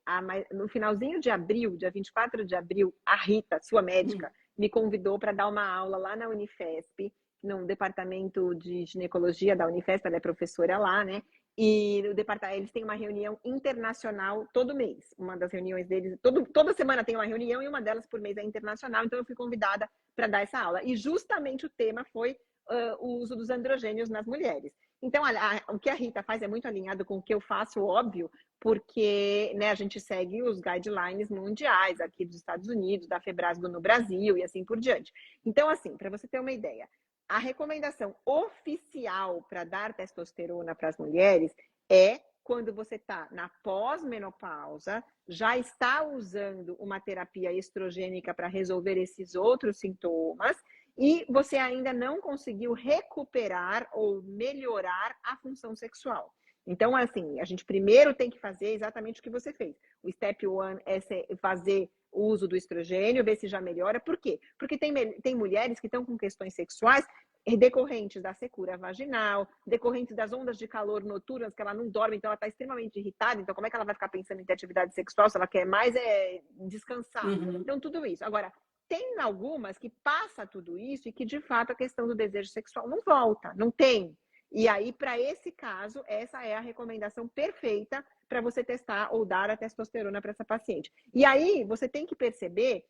No finalzinho de abril, dia 24 de abril, a Rita, sua médica, me convidou para dar uma aula lá na Unifesp, no departamento de ginecologia da Unifesp, ela é professora lá, né? E no departamento, eles têm uma reunião internacional todo mês. Uma das reuniões deles, toda semana tem uma reunião e uma delas por mês é internacional, então eu fui convidada para dar essa aula. E justamente o tema foi o uso dos androgênios nas mulheres. Então, o que a Rita faz é muito alinhado com o que eu faço, óbvio, porque né, a gente segue os guidelines mundiais aqui dos Estados Unidos, da Febrasgo no Brasil e assim por diante. Então, assim, para você ter uma ideia, a recomendação oficial para dar testosterona para as mulheres é quando você está na pós-menopausa, já está usando uma terapia estrogênica para resolver esses outros sintomas, e você ainda não conseguiu recuperar ou melhorar a função sexual. Então, assim, a gente primeiro tem que fazer exatamente o que você fez. O step one é fazer o uso do estrogênio, ver se já melhora. Por quê? Porque tem mulheres que estão com questões sexuais decorrentes da secura vaginal, decorrentes das ondas de calor noturnas, que ela não dorme, então ela está extremamente irritada. Então, como é que ela vai ficar pensando em ter atividade sexual se ela quer mais descansar? Uhum. Então, tudo isso. Agora, tem algumas que passa tudo isso e que, de fato, a questão do desejo sexual não volta, não tem. E aí, para esse caso, essa é a recomendação perfeita para você testar ou dar a testosterona para essa paciente. E aí, você tem que perceber,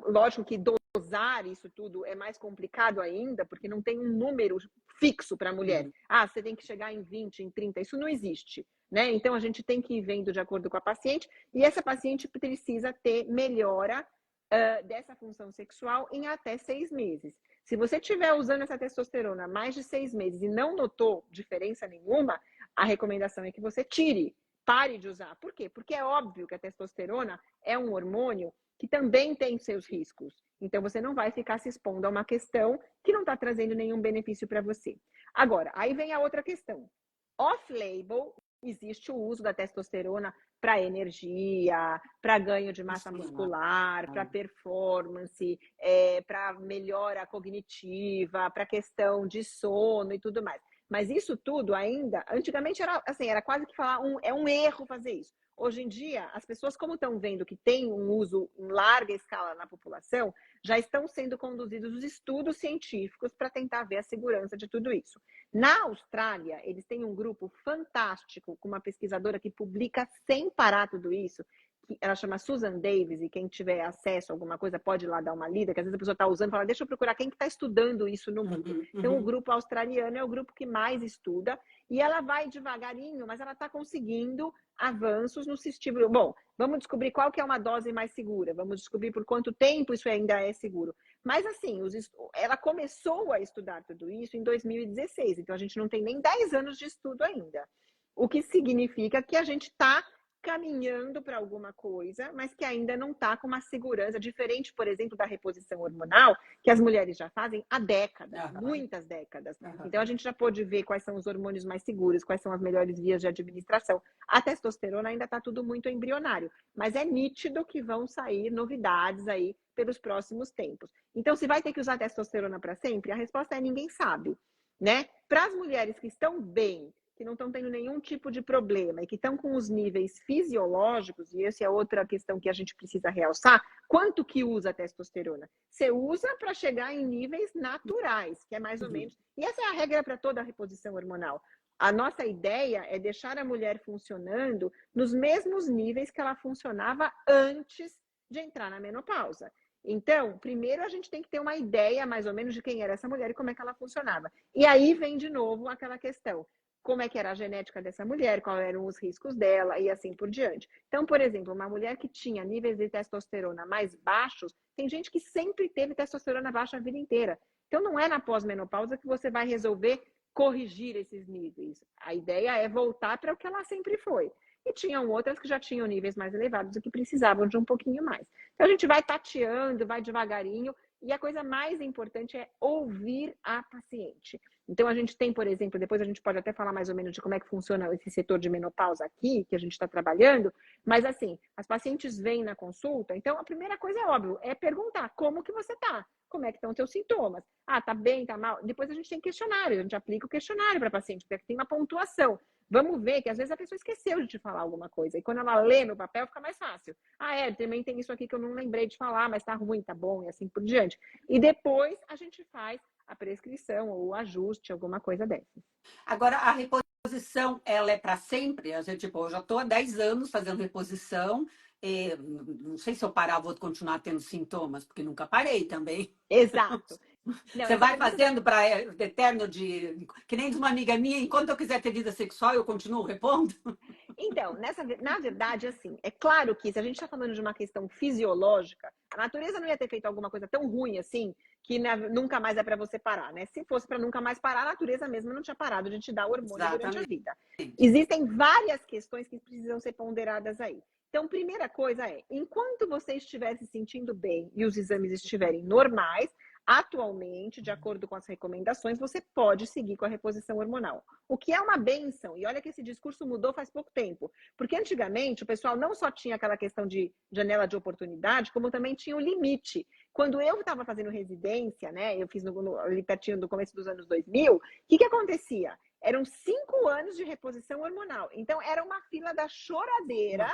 lógico que dosar isso tudo é mais complicado ainda, porque não tem um número fixo para a mulher. Uhum. Ah, você tem que chegar em 20, em 30, isso não existe. Né? Então, a gente tem que ir vendo de acordo com a paciente, e essa paciente precisa ter melhora dessa função sexual em até 6 meses. Se você estiver usando essa testosterona há mais de 6 meses e não notou diferença nenhuma, a recomendação é que você tire, pare de usar. Por quê? Porque é óbvio que a testosterona é um hormônio que também tem seus riscos. Então, você não vai ficar se expondo a uma questão que não está trazendo nenhum benefício para você. Agora, aí vem a outra questão. Off-label, existe o uso da testosterona para energia, para ganho de massa muscular, para performance, para melhora cognitiva, para questão de sono e tudo mais. Mas isso tudo ainda, antigamente era assim, era quase que falar é um erro fazer isso. Hoje em dia, as pessoas, como estão vendo que tem um uso em larga escala na população, já estão sendo conduzidos os estudos científicos para tentar ver a segurança de tudo isso. Na Austrália, eles têm um grupo fantástico com uma pesquisadora que publica sem parar tudo isso, que ela chama Susan Davis, e quem tiver acesso a alguma coisa pode ir lá dar uma lida, que às vezes a pessoa está usando e fala, deixa eu procurar quem que está estudando isso no mundo. Então, o grupo australiano é o grupo que mais estuda, e ela vai devagarinho, mas ela está conseguindo avanços no sistema. Bom, vamos descobrir qual que é uma dose mais segura, vamos descobrir por quanto tempo isso ainda é seguro. Mas assim, ela começou a estudar tudo isso em 2016, então a gente não tem nem 10 anos de estudo ainda. O que significa que a gente está caminhando para alguma coisa, mas que ainda não está com uma segurança diferente, por exemplo, da reposição hormonal, que as mulheres já fazem há décadas, muitas décadas. Então, a gente já pôde ver quais são os hormônios mais seguros, quais são as melhores vias de administração. A testosterona ainda está tudo muito embrionário, mas é nítido que vão sair novidades aí pelos próximos tempos. Então, se vai ter que usar testosterona para sempre? A resposta é ninguém sabe, né? Para as mulheres que estão bem, que não estão tendo nenhum tipo de problema e que estão com os níveis fisiológicos, e essa é outra questão que a gente precisa realçar, quanto que usa a testosterona? Você usa para chegar em níveis naturais, que é mais ou menos... E essa é a regra para toda a reposição hormonal. A nossa ideia é deixar a mulher funcionando nos mesmos níveis que ela funcionava antes de entrar na menopausa. Então, primeiro a gente tem que ter uma ideia mais ou menos de quem era essa mulher e como é que ela funcionava. E aí vem de novo aquela questão. Como é que era a genética dessa mulher, quais eram os riscos dela e assim por diante. Então, por exemplo, uma mulher que tinha níveis de testosterona mais baixos, tem gente que sempre teve testosterona baixa a vida inteira. Então, não é na pós-menopausa que você vai resolver corrigir esses níveis. A ideia é voltar para o que ela sempre foi. E tinham outras que já tinham níveis mais elevados e que precisavam de um pouquinho mais. Então, a gente vai tateando, vai devagarinho, e a coisa mais importante é ouvir a paciente. Então, a gente tem, por exemplo, depois a gente pode até falar mais ou menos de como é que funciona esse setor de menopausa aqui, que a gente está trabalhando, mas assim, as pacientes vêm na consulta, então a primeira coisa é óbvio, é perguntar como que você tá, como é que estão os seus sintomas. Ah, tá bem, tá mal? Depois a gente tem questionário, a gente aplica o questionário para a paciente, porque tem uma pontuação. Vamos ver que às vezes a pessoa esqueceu de te falar alguma coisa, e quando ela lê no papel fica mais fácil. Ah, também tem isso aqui que eu não lembrei de falar, mas tá ruim, tá bom, e assim por diante. E depois a gente faz a prescrição ou o ajuste, alguma coisa dessas. Agora, a reposição, ela é para sempre? A gente, tipo, eu já estou há 10 anos fazendo reposição, não sei se eu parar, vou continuar tendo sintomas, porque nunca parei também. Exato. Não, Você vai fazendo para eterno de... Que nem de uma amiga minha, enquanto eu quiser ter vida sexual, eu continuo repondo? Então, na verdade, assim, é claro que se a gente está falando de uma questão fisiológica, a natureza não ia ter feito alguma coisa tão ruim assim, que nunca mais é para você parar, né? Se fosse para nunca mais parar, a natureza mesmo não tinha parado de te dar hormônio durante a vida. Existem várias questões que precisam ser ponderadas aí. Então, primeira coisa é, enquanto você estiver se sentindo bem e os exames estiverem normais, atualmente, de acordo com as recomendações, você pode seguir com a reposição hormonal. O que é uma benção. E olha que esse discurso mudou faz pouco tempo. Porque antigamente o pessoal não só tinha aquela questão de janela de oportunidade, como também tinha o limite. Quando eu estava fazendo residência, né, eu fiz ali pertinho do começo dos anos 2000, o que acontecia? Eram 5 anos de reposição hormonal. Então, era uma fila da choradeira,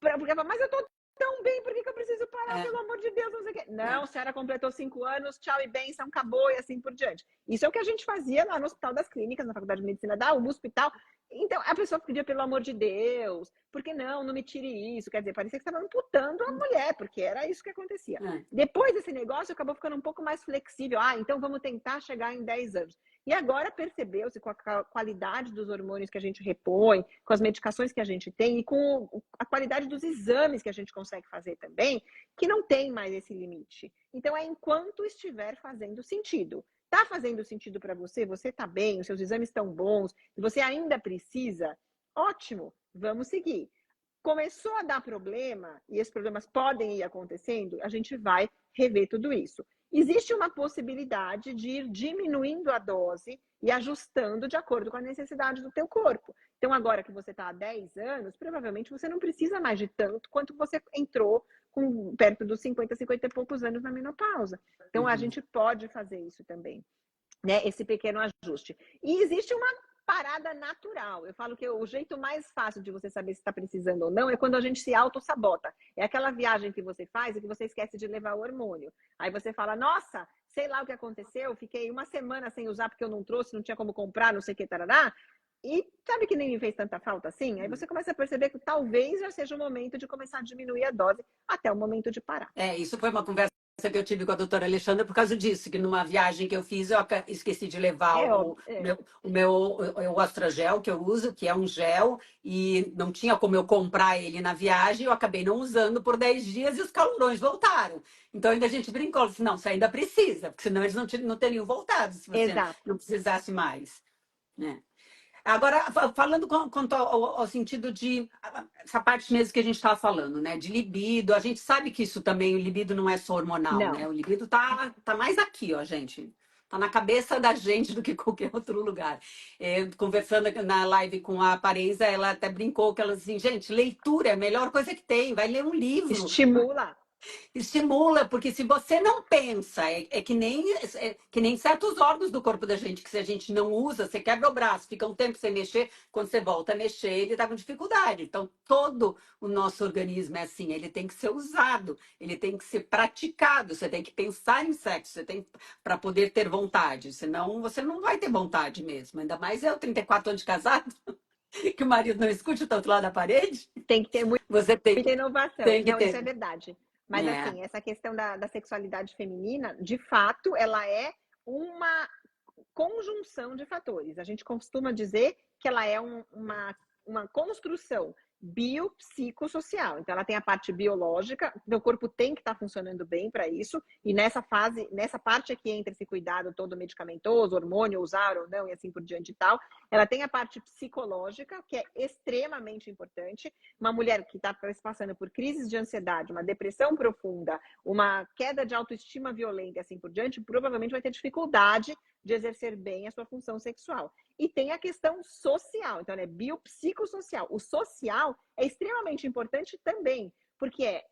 porque mas eu tô tão bem, por que eu preciso parar, pelo amor de Deus, não sei o quê. Não, a senhora completou 5 anos, tchau e bênção, acabou, e assim por diante. Isso é o que a gente fazia lá no Hospital das Clínicas, na Faculdade de Medicina da USP e tal. Então, a pessoa pedia, pelo amor de Deus, por que não me tire isso? Quer dizer, parecia que você estava amputando a mulher, porque era isso que acontecia. Depois desse negócio, acabou ficando um pouco mais flexível. Ah, então vamos tentar chegar em 10 anos. E agora percebeu-se com a qualidade dos hormônios que a gente repõe, com as medicações que a gente tem e com a qualidade dos exames que a gente consegue fazer também, que não tem mais esse limite. Então, é enquanto estiver fazendo sentido. Está fazendo sentido para você? Você está bem? Os seus exames estão bons? E você ainda precisa? Ótimo, vamos seguir. Começou a dar problema, e esses problemas podem ir acontecendo, a gente vai rever tudo isso. Existe uma possibilidade de ir diminuindo a dose e ajustando de acordo com a necessidade do teu corpo. Então, agora que você está há 10 anos, provavelmente você não precisa mais de tanto quanto você entrou com perto dos 50, 50 e poucos anos na menopausa. Então, a Uhum. gente pode fazer isso também, né? Esse pequeno ajuste. E existe uma parada natural. Eu falo que o jeito mais fácil de você saber se está precisando ou não é quando a gente se auto-sabota. É aquela viagem que você faz e que você esquece de levar o hormônio. Aí você fala, nossa, sei lá o que aconteceu, fiquei uma semana sem usar porque eu não trouxe, não tinha como comprar, não sei o que, tarará. E sabe que nem me fez tanta falta assim? Aí você começa a perceber que talvez já seja o momento de começar a diminuir a dose até o momento de parar. Isso foi uma conversa que eu tive com a doutora Alexandra por causa disso, que numa viagem que eu fiz, eu esqueci de levar É o óbvio. É. meu, o meu o Astrogel que eu uso, que é um gel, e não tinha como eu comprar ele na viagem, eu acabei não usando por 10 dias e os calorões voltaram. Então ainda a gente brincou, disse, não, você ainda precisa, porque senão eles não teriam voltado se você Exato. não precisasse mais, né? Agora, falando quanto ao sentido de essa parte mesmo que a gente estava falando, né? De libido, a gente sabe que isso também, o libido não é só hormonal, né? Não. O libido tá mais aqui, ó, gente. Tá na cabeça da gente do que qualquer outro lugar. Conversando na live com a Pareisa, ela até brincou que ela assim, gente, leitura é a melhor coisa que tem, vai ler um livro. Estimula. Estimula, porque se você não pensa, que nem certos órgãos do corpo da gente, que se a gente não usa, você quebra o braço, fica um tempo sem mexer, quando você volta a mexer, ele está com dificuldade. Então, todo o nosso organismo é assim, ele tem que ser usado, ele tem que ser praticado, você tem que pensar em sexo, você tem para poder ter vontade, senão você não vai ter vontade mesmo. Ainda mais eu, 34 anos de casado, que o marido não escute o outro lado da parede, Tem que ter você muita inovação. tem que Não, isso é ter. verdade. Mas, É. assim, essa questão da sexualidade feminina, de fato, ela é uma conjunção de fatores. A gente costuma dizer que ela é uma construção biopsicossocial. Então, ela tem a parte biológica, o corpo tem que estar funcionando bem para isso, e nessa fase, nessa parte aqui entra esse cuidado todo medicamentoso, hormônio, usar ou não, e assim por diante e tal. Ela tem a parte psicológica, que é extremamente importante. Uma mulher que está passando por crises de ansiedade, uma depressão profunda, uma queda de autoestima violenta e assim por diante, provavelmente vai ter dificuldade de exercer bem a sua função sexual. E tem a questão social, então é biopsicossocial. O social é extremamente importante também, porque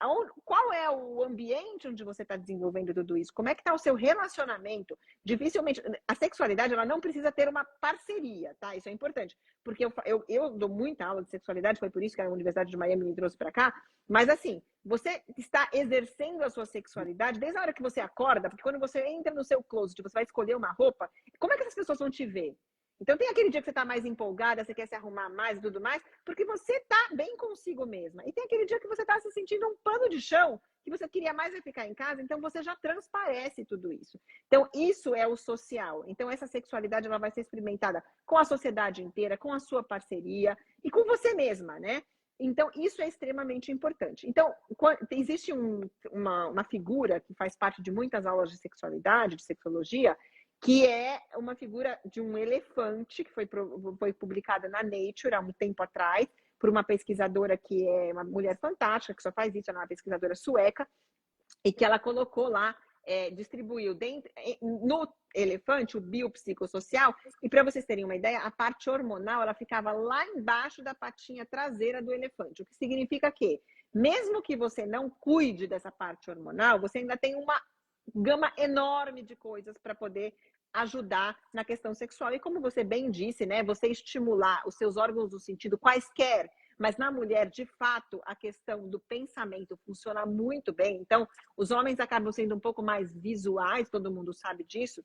qual é o ambiente onde você está desenvolvendo tudo isso? Como é que está o seu relacionamento? Dificilmente, a sexualidade ela não precisa ter uma parceria, tá? Isso é importante, porque eu dou muita aula de sexualidade, foi por isso que a Universidade de Miami me trouxe para cá, mas assim, você está exercendo a sua sexualidade desde a hora que você acorda, porque quando você entra no seu closet, você vai escolher uma roupa, como é que essas pessoas vão te ver? Então tem aquele dia que você está mais empolgada, você quer se arrumar mais e tudo mais, porque você está bem consigo mesma. E tem aquele dia que você está se sentindo um pano de chão, que você queria mais é ficar em casa, então você já transparece tudo isso. Então isso é o social. Então essa sexualidade ela vai ser experimentada com a sociedade inteira, com a sua parceria e com você mesma, né? Então, isso é extremamente importante. Então, existe uma figura que faz parte de muitas aulas de sexualidade, de sexologia, que é uma figura de um elefante, que foi publicada na Nature há um tempo atrás, por uma pesquisadora que é uma mulher fantástica, que só faz isso, ela é uma pesquisadora sueca, e que ela colocou lá, distribuiu dentro, no elefante, o biopsicossocial, e para vocês terem uma ideia, a parte hormonal, ela ficava lá embaixo da patinha traseira do elefante, o que significa que, mesmo que você não cuide dessa parte hormonal, você ainda tem uma gama enorme de coisas para poder ajudar na questão sexual. E como você bem disse, né, você estimular os seus órgãos do sentido quaisquer, mas na mulher, de fato, a questão do pensamento funciona muito bem. Então, os homens acabam sendo um pouco mais visuais, todo mundo sabe disso.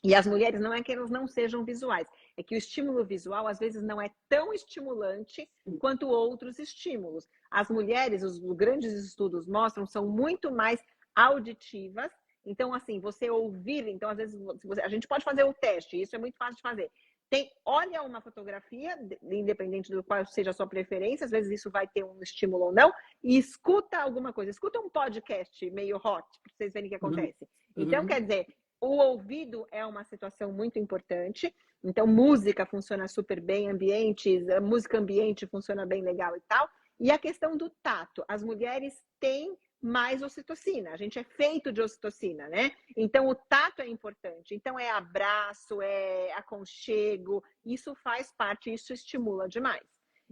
E as mulheres não é que elas não sejam visuais, é que o estímulo visual às vezes não é tão estimulante quanto outros estímulos. As mulheres, os grandes estudos mostram, são muito mais auditivas. Então, assim, você ouvir, então às vezes a gente pode fazer o teste, isso é muito fácil de fazer. Olha uma fotografia, independente do qual seja a sua preferência, às vezes isso vai ter um estímulo ou não, e escuta alguma coisa, escuta um podcast meio hot, para vocês verem o que acontece. Então, quer dizer, o ouvido é uma situação muito importante, então música funciona super bem, música ambiente funciona bem legal e tal, E a questão do tato, as mulheres têm mais ocitocina, a gente é feito de ocitocina, né? Então o tato é importante, então é abraço, é aconchego, isso faz parte, isso estimula demais.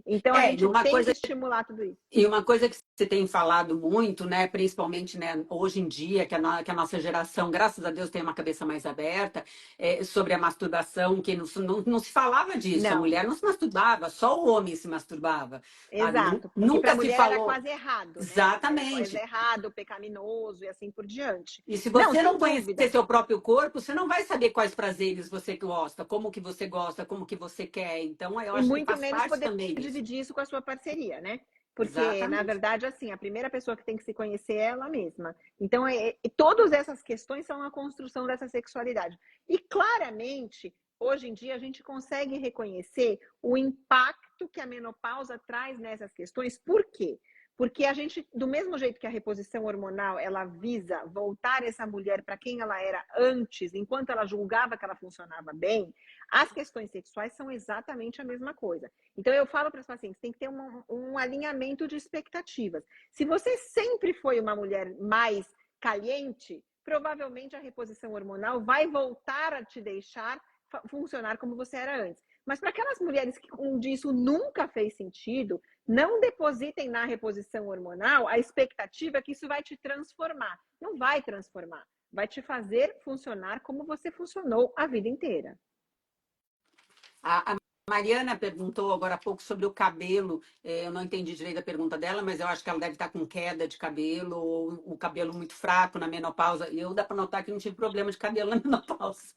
Então a E gente uma tem que coisa estimular tudo isso. E uma coisa que você tem falado muito, né, principalmente, né, hoje em dia, que a nossa geração, graças a Deus, tem uma cabeça mais aberta, sobre a masturbação, que não se falava disso, a Não, mulher não se masturbava, só o homem se masturbava. Ah, exato, porque para a nunca se mulher era falou quase errado, né? Era quase exatamente. errado, pecaminoso e assim por diante. E se Não, você não sem conhecer dúvida. seu próprio corpo, você não vai saber quais prazeres você gosta, como que você gosta, como que você quer. Então, eu E acho que muito faz menos parte poder também disso. dividir isso com a sua parceria, né? Porque, na Exatamente. verdade, assim, a primeira pessoa que tem que se conhecer é ela mesma. Então, todas essas questões são a construção dessa sexualidade. E, claramente, hoje em dia, a gente consegue reconhecer o impacto que a menopausa traz nessas questões. Por quê? Porque a gente, do mesmo jeito que a reposição hormonal, ela visa voltar essa mulher para quem ela era antes, enquanto ela julgava que ela funcionava bem, as questões sexuais são exatamente a mesma coisa. Então, eu falo para os pacientes, tem que ter um alinhamento de expectativas. Se você sempre foi uma mulher mais caliente, provavelmente a reposição hormonal vai voltar a te deixar funcionar como você era antes. Mas para aquelas mulheres que onde isso nunca fez sentido, não depositem na reposição hormonal a expectativa que isso vai te transformar. Não vai transformar. Vai te fazer funcionar como você funcionou a vida inteira. A Mariana perguntou agora há pouco sobre o cabelo. Eu não entendi direito a pergunta dela, mas eu acho que ela deve estar com queda de cabelo ou o cabelo muito fraco na menopausa. E eu dá para notar que não tive problema de cabelo na menopausa.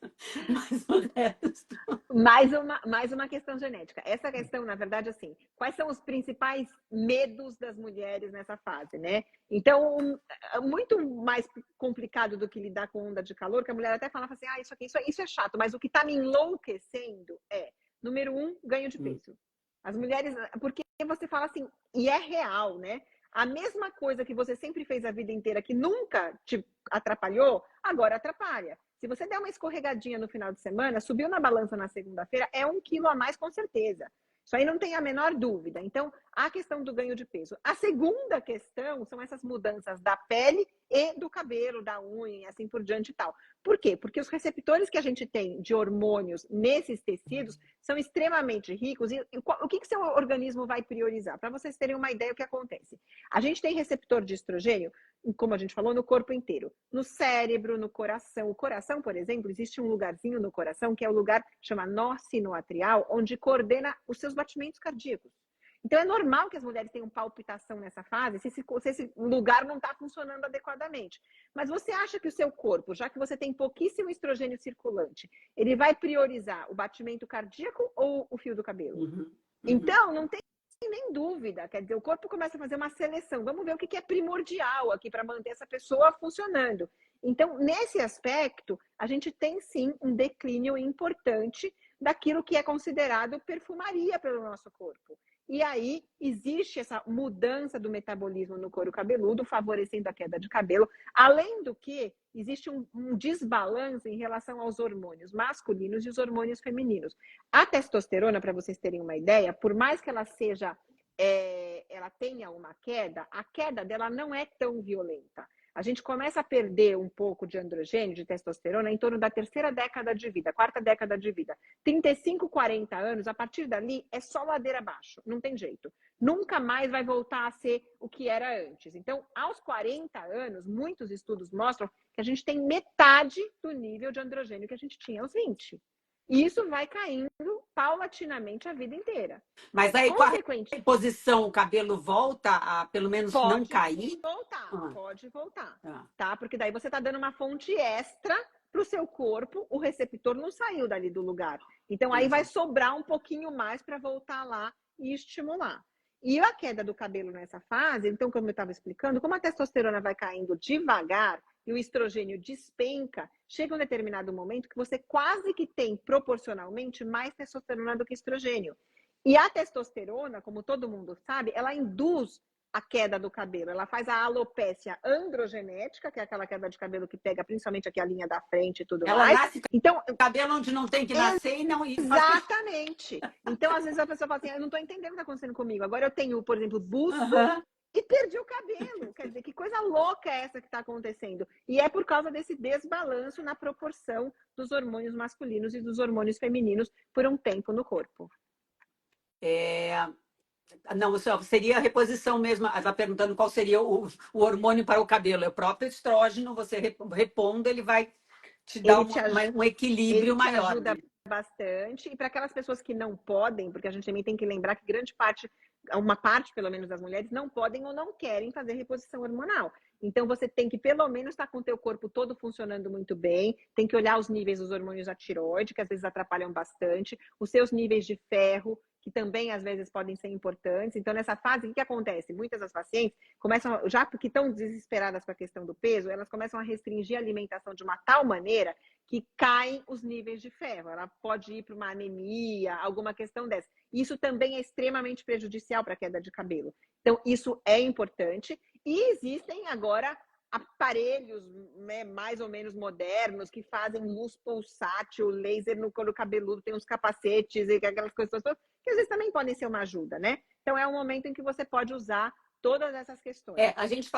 Mas o resto. Mais uma questão genética. Essa questão, na verdade, assim, quais são os principais medos das mulheres nessa fase, né? Então, muito mais complicado do que lidar com onda de calor, que a mulher até fala assim, isso aqui, isso é chato, mas o que está me enlouquecendo é, número um, ganho de peso. As mulheres, porque você fala assim, e é real, né? A mesma coisa que você sempre fez a vida inteira, que nunca te atrapalhou, agora atrapalha. Se você der uma escorregadinha no final de semana, subiu na balança na segunda-feira, é 1 quilo a mais com certeza. Isso aí não tem a menor dúvida. Então, a questão do ganho de peso. A segunda questão são essas mudanças da pele e do cabelo, da unha, e assim por diante e tal. Por quê? Porque os receptores que a gente tem de hormônios nesses tecidos são extremamente ricos. E o que seu organismo vai priorizar? Para vocês terem uma ideia do que acontece. A gente tem receptor de estrogênio, como a gente falou, no corpo inteiro. No cérebro, no coração. O coração, por exemplo, existe um lugarzinho no coração que é o lugar, chama nó sinoatrial, onde coordena os seus batimentos cardíacos. Então, é normal que as mulheres tenham palpitação nessa fase, se esse lugar não está funcionando adequadamente. Mas você acha que o seu corpo, já que você tem pouquíssimo estrogênio circulante, ele vai priorizar o batimento cardíaco ou o fio do cabelo? Uhum, uhum. Então, não tem nem dúvida. Quer dizer, o corpo começa a fazer uma seleção. Vamos ver o que é primordial aqui para manter essa pessoa funcionando. Então, nesse aspecto, a gente tem sim um declínio importante daquilo que é considerado perfumaria pelo nosso corpo. E aí existe essa mudança do metabolismo no couro cabeludo, favorecendo a queda de cabelo. Além do que, existe um desbalanço em relação aos hormônios masculinos e os hormônios femininos. A testosterona, para vocês terem uma ideia, por mais que ela seja, ela tenha uma queda, a queda dela não é tão violenta. A gente começa a perder um pouco de androgênio, de testosterona, em torno da terceira década de vida, quarta década de vida. 35, 40 anos, a partir dali é só ladeira abaixo, não tem jeito. Nunca mais vai voltar a ser o que era antes. Então, aos 40 anos, muitos estudos mostram que a gente tem metade do nível de androgênio que a gente tinha aos 20. E isso vai caindo paulatinamente a vida inteira. Mas aí, com a Consequente, reposição, o cabelo volta a, pelo menos, não pode cair? voltar, Ah, pode voltar, ah, tá? Porque daí você tá dando uma fonte extra para o seu corpo, o receptor não saiu dali do lugar. Então aí vai entendi. sobrar um pouquinho mais para voltar lá e estimular. E a queda do cabelo nessa fase, então, como eu estava explicando, como a testosterona vai caindo devagar e o estrogênio despenca, chega um determinado momento que você quase que tem proporcionalmente mais testosterona do que estrogênio. E a testosterona, como todo mundo sabe, ela induz a queda do cabelo, ela faz a alopécia androgenética, que é aquela queda de cabelo que pega principalmente aqui a linha da frente e tudo Ela mais. nasce com Então, cabelo onde não tem que nascer e não e faz. exatamente. Então, às vezes a pessoa fala assim, eu não estou entendendo o que está acontecendo comigo. Agora eu tenho, por exemplo, busto Aham. e perdi o cabelo. Quer dizer, que coisa louca é essa que está acontecendo? E é por causa desse desbalanço na proporção dos hormônios masculinos e dos hormônios femininos por um tempo no corpo. Não, seria a reposição mesmo. Ela está perguntando qual seria o hormônio para o cabelo. É o próprio estrógeno, você repondo, ele vai te dar Ele te, um equilíbrio ele te maior, ajuda né? bastante. E para aquelas pessoas que não podem, porque a gente também tem que lembrar que grande parte, uma parte pelo menos das mulheres, não podem ou não querem fazer reposição hormonal. Então você tem que pelo menos estar com o teu corpo todo funcionando muito bem, tem que olhar os níveis dos hormônios da tireoide, que às vezes atrapalham bastante, os seus níveis de ferro, que também às vezes podem ser importantes. Então nessa fase, o que acontece? Muitas das pacientes começam, já porque estão desesperadas com a questão do peso, elas começam a restringir a alimentação de uma tal maneira que caem os níveis de ferro. Ela pode ir para uma anemia, alguma questão dessa. Isso também é extremamente prejudicial para a queda de cabelo. Então, isso é importante. E existem agora aparelhos, né, mais ou menos modernos que fazem luz pulsátil, laser no couro cabeludo, tem uns capacetes e aquelas coisas todas, que às vezes também podem ser uma ajuda, né? Então, é um momento em que você pode usar todas essas questões. A gente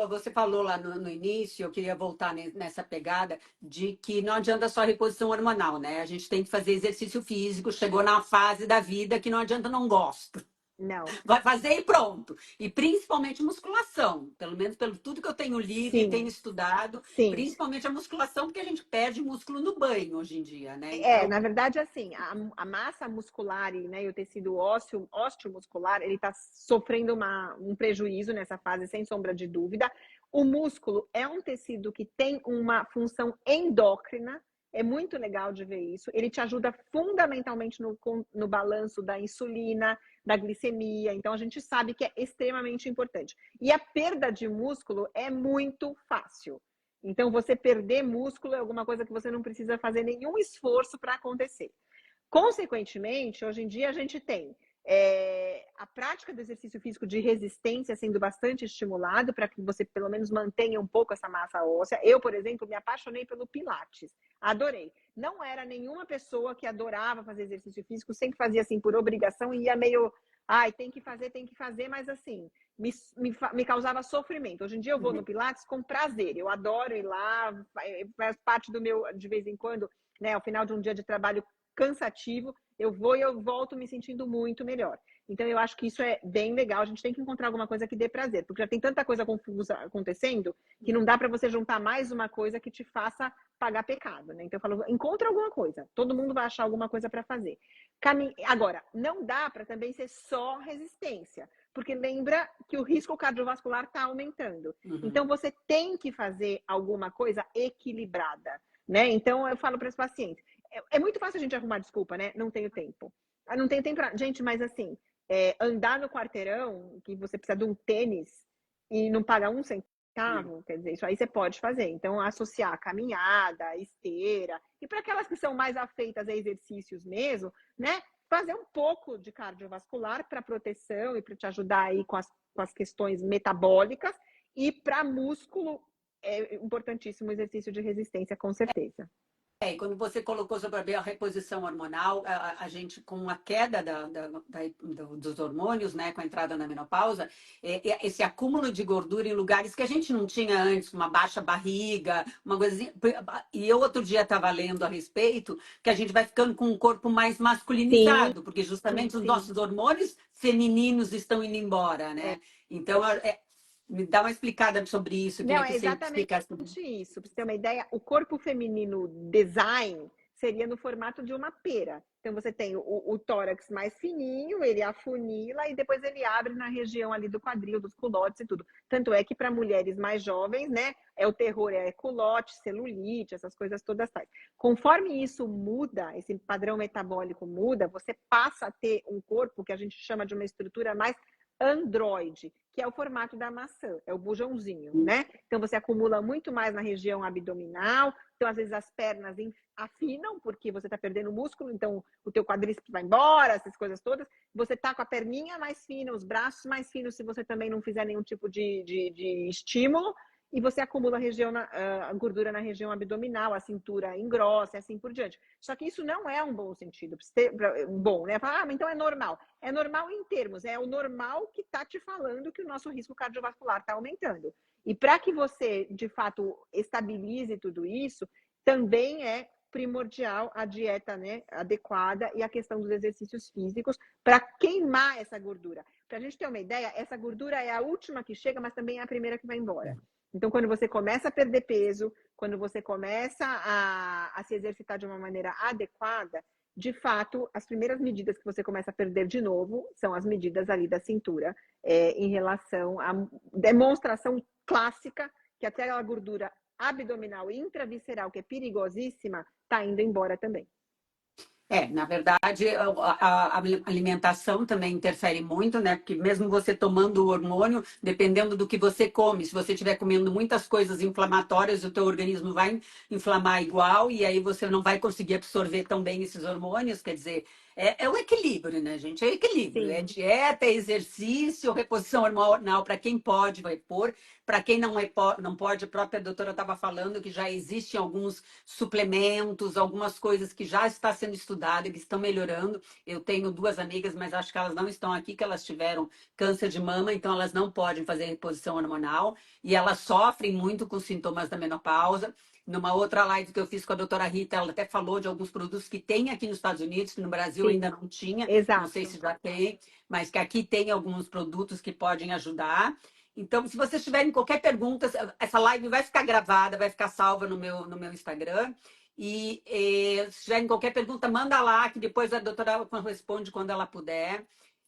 você falou lá no início, eu queria voltar nessa pegada de que não adianta só reposição hormonal, né? A gente tem que fazer exercício físico, chegou na fase da vida que não adianta não gosto. Não. Vai fazer e pronto. E principalmente musculação, pelo menos pelo tudo que eu tenho lido e tenho Sim, estudado, sim. principalmente a musculação, porque a gente perde músculo no banho hoje em dia, né? Então, Na verdade, assim, a massa muscular e o tecido osteomuscular, ele está sofrendo um prejuízo nessa fase, sem sombra de dúvida. O músculo é um tecido que tem uma função endócrina, é muito legal de ver isso. Ele te ajuda fundamentalmente no balanço da insulina, da glicemia, então a gente sabe que é extremamente importante. E a perda de músculo é muito fácil. Então, você perder músculo é alguma coisa que você não precisa fazer nenhum esforço para acontecer. Consequentemente, hoje em dia a gente tem a prática do exercício físico de resistência sendo bastante estimulado para que você pelo menos mantenha um pouco essa massa óssea. Eu, por exemplo, me apaixonei pelo Pilates. Adorei. Não era nenhuma pessoa que adorava fazer exercício físico, sempre fazia assim por obrigação e ia meio... Ai, tem que fazer, mas assim, me causava sofrimento. Hoje em dia eu vou no Pilates com prazer. Eu adoro ir lá, faz parte do meu, de vez em quando, né, ao final de um dia de trabalho cansativo, eu vou e eu volto me sentindo muito melhor. Então, eu acho que isso é bem legal. A gente tem que encontrar alguma coisa que dê prazer, porque já tem tanta coisa confusa acontecendo que não dá para você juntar mais uma coisa que te faça pagar pecado, né? Então, eu falo, encontra alguma coisa. Todo mundo vai achar alguma coisa para fazer. Agora, não dá para também ser só resistência, porque lembra que o risco cardiovascular está aumentando. Então, você tem que fazer alguma coisa equilibrada, né? Então, eu falo para os pacientes, é muito fácil a gente arrumar desculpa, né? Não tenho tempo. Não tenho tempo pra... Gente, mas assim, andar no quarteirão, que você precisa de um tênis e não paga um centavo, quer dizer, isso aí você pode fazer. Então, associar caminhada, esteira, e para aquelas que são mais afeitas a exercícios mesmo, né? Fazer um pouco de cardiovascular para proteção e para te ajudar aí com as questões metabólicas. E para músculo, é importantíssimo o exercício de resistência, com certeza. E quando você colocou sobre a reposição hormonal, gente, com a queda dos hormônios, né, com a entrada na menopausa, esse acúmulo de gordura em lugares que a gente não tinha antes, uma baixa barriga, uma coisa assim. E eu outro dia estava lendo a respeito que a gente vai ficando com um corpo mais Sim, masculinizado, porque justamente os sim. nossos hormônios femininos estão indo embora, É. né? Então, me dá uma explicada sobre isso, eu Não, queria é que você exatamente explicasse. isso. Para você ter uma ideia, o corpo feminino design seria no formato de uma pera. Então, você tem o tórax mais fininho, ele afunila e depois ele abre na região ali do quadril, dos culotes e tudo. Tanto é que para mulheres mais jovens, né, o terror é culote, celulite, essas coisas todas tais. Conforme isso muda, esse padrão metabólico muda, você passa a ter um corpo que a gente chama de uma estrutura mais androide, que é o formato da maçã, é o bujãozinho, né? Então você acumula muito mais na região abdominal, então às vezes as pernas afinam, porque você está perdendo músculo, então o teu quadríceps vai embora, essas coisas todas. Você tá com a perninha mais fina, os braços mais finos, se você também não fizer nenhum tipo de estímulo, e você acumula a gordura na região abdominal, a cintura engrossa e assim por diante. Só que isso não é um bom sentido, bom, né? Mas então é normal. É normal em termos, é o normal que está te falando que o nosso risco cardiovascular está aumentando. E para que você, de fato, estabilize tudo isso, também é primordial a dieta, né, adequada e a questão dos exercícios físicos para queimar essa gordura. Para a gente ter uma ideia, essa gordura é a última que chega, mas também é a primeira que vai embora. Então, quando você começa a perder peso, quando você começa a se exercitar de uma maneira adequada, de fato, as primeiras medidas que você começa a perder de novo são as medidas ali da cintura, em relação à demonstração clássica que até a gordura abdominal e intravisceral, que é perigosíssima, está indo embora também. Na verdade, a alimentação também interfere muito, né? Porque mesmo você tomando o hormônio, dependendo do que você come, se você estiver comendo muitas coisas inflamatórias, o teu organismo vai inflamar igual e aí você não vai conseguir absorver tão bem esses hormônios. Quer dizer, é o equilíbrio, né, gente? É equilíbrio. É Sim. dieta, é exercício, reposição hormonal para quem pode repor, para quem não pode, a própria doutora estava falando que já existem alguns suplementos, algumas coisas que já está sendo estudado e que estão melhorando. Eu tenho duas amigas, mas acho que elas não estão aqui, que elas tiveram câncer de mama, então elas não podem fazer reposição hormonal e elas sofrem muito com os sintomas da menopausa. Numa outra live que eu fiz com a doutora Rita, ela até falou de alguns produtos que tem aqui nos Estados Unidos, que no Brasil Sim, ainda não tinha, não sei exato. se já tem, mas que aqui tem alguns produtos que podem ajudar. Então, se vocês tiverem qualquer pergunta, essa live vai ficar gravada, vai ficar salva no meu Instagram. Se tiverem qualquer pergunta, manda lá, que depois a doutora responde quando ela puder.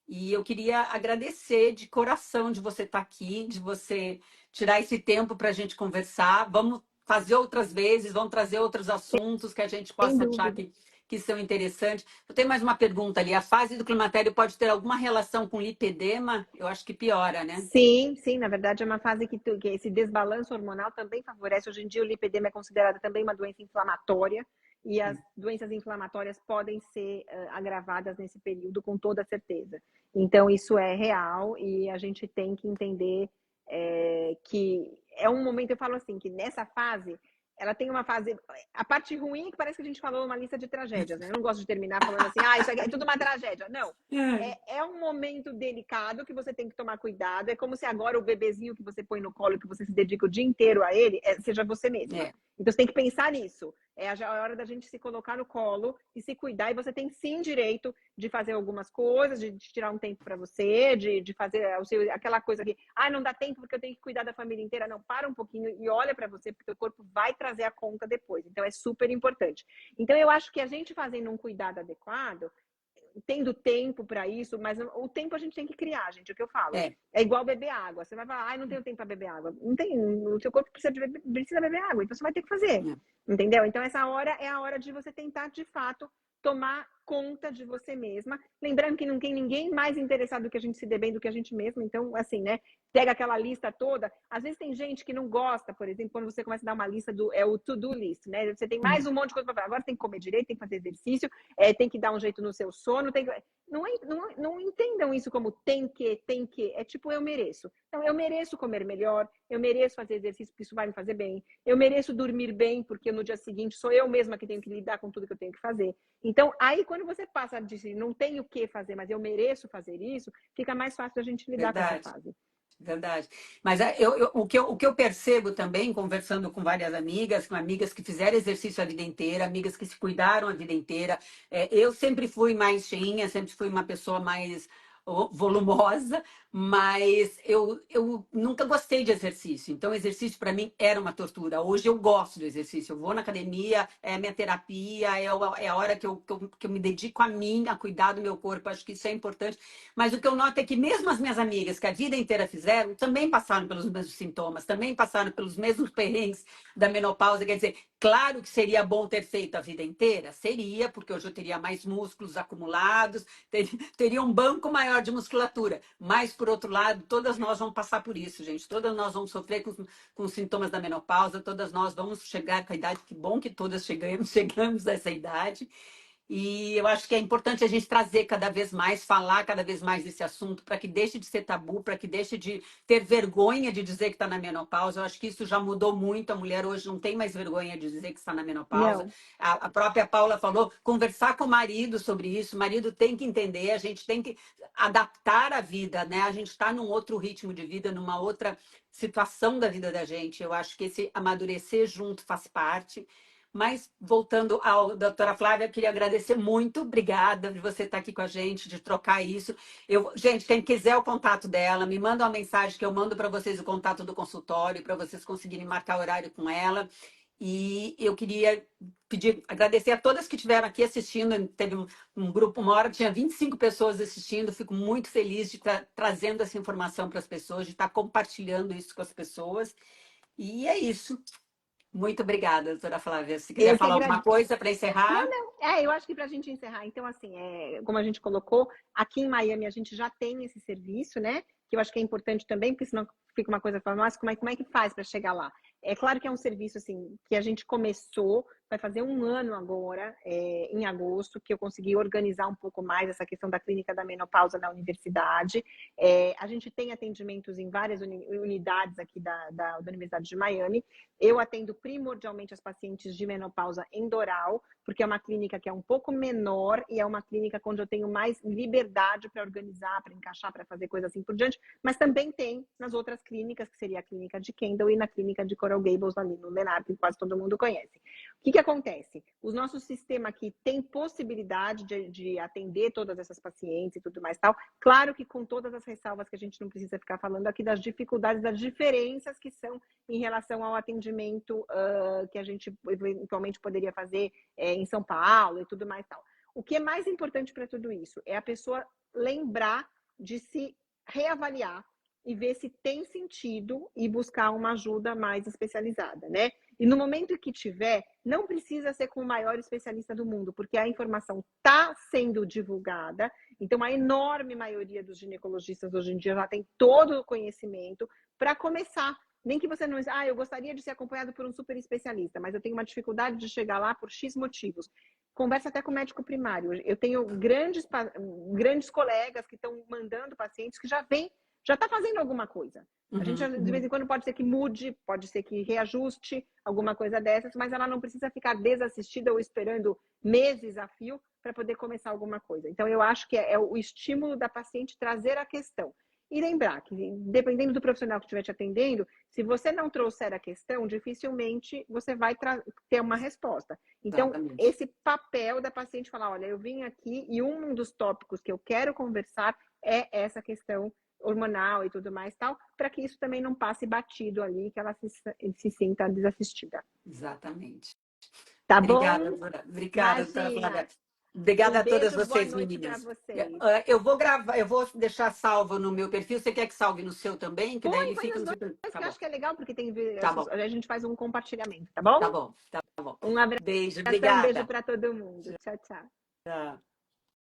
E eu queria agradecer de coração de você estar aqui, de você tirar esse tempo para a gente conversar. Vamos fazer outras vezes, vamos trazer outros assuntos que a gente Sem possa achar dúvida. que são interessantes. Eu tenho mais uma pergunta ali. A fase do climatério pode ter alguma relação com lipedema? Eu acho que piora, né? Sim, sim, na verdade é uma fase que esse desbalanço hormonal também favorece. Hoje em dia o lipedema é considerado também uma doença inflamatória e as doenças inflamatórias podem ser agravadas nesse período com toda certeza. Então isso é real e a gente tem que entender que é um momento, eu falo assim, que nessa fase ela tem uma fase. A parte ruim é que parece que a gente falou uma lista de tragédias, né? Eu não gosto de terminar falando assim, isso aqui é tudo uma tragédia. Não. É um momento delicado que você tem que tomar cuidado. É como se agora o bebezinho que você põe no colo, que você se dedica o dia inteiro a ele, seja você mesma. É. Então você tem que pensar nisso. É a hora da gente se colocar no colo e se cuidar. E você tem sim direito de fazer algumas coisas, de tirar um tempo para você, de fazer aquela coisa que, não dá tempo porque eu tenho que cuidar da família inteira. Não, para um pouquinho e olha para você, porque o corpo vai trazer a conta depois. Então é super importante. Então eu acho que a gente fazendo um cuidado adequado, tendo tempo para isso, mas o tempo a gente tem que criar, gente, é o que eu falo. É igual beber água. Você vai falar, não tenho tempo para beber água. Não tem, o seu corpo precisa beber água, então você vai ter que fazer. Entendeu? Então essa hora é a hora de você tentar, de fato, tomar conta de você mesma. Lembrando que não tem ninguém mais interessado que a gente se dê bem do que a gente mesma. Então, assim, né? Pega aquela lista toda. Às vezes tem gente que não gosta, por exemplo, quando você começa a dar uma lista o to-do list, né? Você tem mais um monte de coisa para fazer. Agora tem que comer direito, tem que fazer exercício, tem que dar um jeito no seu sono, não entendam isso como tem que. É tipo, eu mereço. Então, eu mereço comer melhor, eu mereço fazer exercício porque isso vai me fazer bem, eu mereço dormir bem porque no dia seguinte sou eu mesma que tenho que lidar com tudo que eu tenho que fazer. Então, aí quando você passa de não tenho o que fazer, mas eu mereço fazer isso, fica mais fácil a gente lidar com essa fase. Verdade. Mas o que eu percebo também, conversando com várias amigas, com amigas que fizeram exercício a vida inteira, amigas que se cuidaram a vida inteira, eu sempre fui mais cheinha, sempre fui uma pessoa mais volumosa, mas eu nunca gostei de exercício. Então, exercício para mim era uma tortura. Hoje eu gosto do exercício. Eu vou na academia, é a minha terapia, é a hora que eu me dedico a mim, a cuidar do meu corpo. Acho que isso é importante. Mas o que eu noto é que mesmo as minhas amigas que a vida inteira fizeram, também passaram pelos mesmos sintomas, também passaram pelos mesmos perrengues da menopausa. Quer dizer, claro que seria bom ter feito a vida inteira? Seria, porque hoje eu teria mais músculos acumulados, teria um banco maior de musculatura. Mas por outro lado, todas nós vamos passar por isso, gente. Todas nós vamos sofrer com os sintomas da menopausa, todas nós vamos chegar com a idade, que bom que todas chegamos, chegamos a essa idade. E eu acho que é importante a gente trazer cada vez mais, falar cada vez mais desse assunto, para que deixe de ser tabu, para que deixe de ter vergonha de dizer que está na menopausa. Eu acho que isso já mudou muito. A mulher hoje não tem mais vergonha de dizer que está na menopausa. Não. A própria Paula falou, conversar com o marido sobre isso. O marido tem que entender, a gente tem que adaptar a vida, né? A gente está num outro ritmo de vida, numa outra situação da vida da gente. Eu acho que esse amadurecer junto faz parte. Mas, voltando ao doutora Flávia, eu queria agradecer muito, obrigada de você estar aqui com a gente, de trocar isso. Gente, quem quiser o contato dela, me manda uma mensagem que eu mando para vocês o contato do consultório, para vocês conseguirem marcar horário com ela. E eu queria agradecer a todas que estiveram aqui assistindo. Teve um grupo, uma hora, tinha 25 pessoas assistindo. Fico muito feliz de estar trazendo essa informação para as pessoas, de estar compartilhando isso com as pessoas. E é isso. Muito obrigada, doutora Flávia. Se quiser Eu que falar alguma agradeço. coisa para Não, encerrar. não. Eu acho que para a gente encerrar, então, assim, como a gente colocou, aqui em Miami a gente já tem esse serviço, né? Que eu acho que é importante também, porque senão fica uma coisa falando, mas como é que faz para chegar lá? É claro que é um serviço, assim, que a gente começou, vai fazer um ano agora, em agosto, que eu consegui organizar um pouco mais essa questão da clínica da menopausa na universidade. A gente tem atendimentos em várias unidades aqui da Universidade de Miami. Eu atendo primordialmente as pacientes de menopausa em Doral, porque é uma clínica que é um pouco menor e é uma clínica onde eu tenho mais liberdade para organizar, para encaixar, para fazer coisas assim por diante, mas também tem nas outras clínicas, que seria a clínica de Kendall e na clínica de Coral Gables, ali no Lennar, que quase todo mundo conhece. O que acontece? O nosso sistema aqui tem possibilidade de atender todas essas pacientes e tudo mais tal, claro que com todas as ressalvas que a gente não precisa ficar falando aqui das dificuldades, das diferenças que são em relação ao atendimento que a gente eventualmente poderia fazer em São Paulo e tudo mais tal. O que é mais importante para tudo isso é a pessoa lembrar de se reavaliar e ver se tem sentido e buscar uma ajuda mais especializada, né? E no momento que tiver, não precisa ser com o maior especialista do mundo, porque a informação está sendo divulgada, então a enorme maioria dos ginecologistas hoje em dia já tem todo o conhecimento para começar. Nem que você não... eu gostaria de ser acompanhado por um super especialista, mas eu tenho uma dificuldade de chegar lá por X motivos. Conversa até com o médico primário. Eu tenho grandes colegas que estão mandando pacientes que já está fazendo alguma coisa. A gente, de vez em quando, pode ser que mude, pode ser que reajuste alguma coisa dessas, mas ela não precisa ficar desassistida ou esperando meses a fio para poder começar alguma coisa. Então, eu acho que é o estímulo da paciente trazer a questão. E lembrar que, dependendo do profissional que estiver te atendendo, se você não trouxer a questão, dificilmente você vai ter uma resposta. Então, Exatamente. esse papel da paciente falar, olha, eu vim aqui e um dos tópicos que eu quero conversar é essa questão hormonal e tudo mais tal, para que isso também não passe batido ali, que ela se sinta desassistida. Exatamente. Tá Obrigada, bom? doutora. Obrigada, doutora Imagina. Flávia. Obrigada Um a todas beijo, boa vocês, noite para meninas. vocês. Eu vou gravar, eu vou deixar salvo no meu perfil. Você quer que salve no seu também? Que daí ele Põe fica nos no dois, seu perfil. Tá que eu bom, acho que é legal, porque tá bom, a gente faz um compartilhamento, tá tá bom? bom, tá bom. Um Beijo, abração, um beijo obrigada. para todo mundo. Tchau, tchau. Tchau.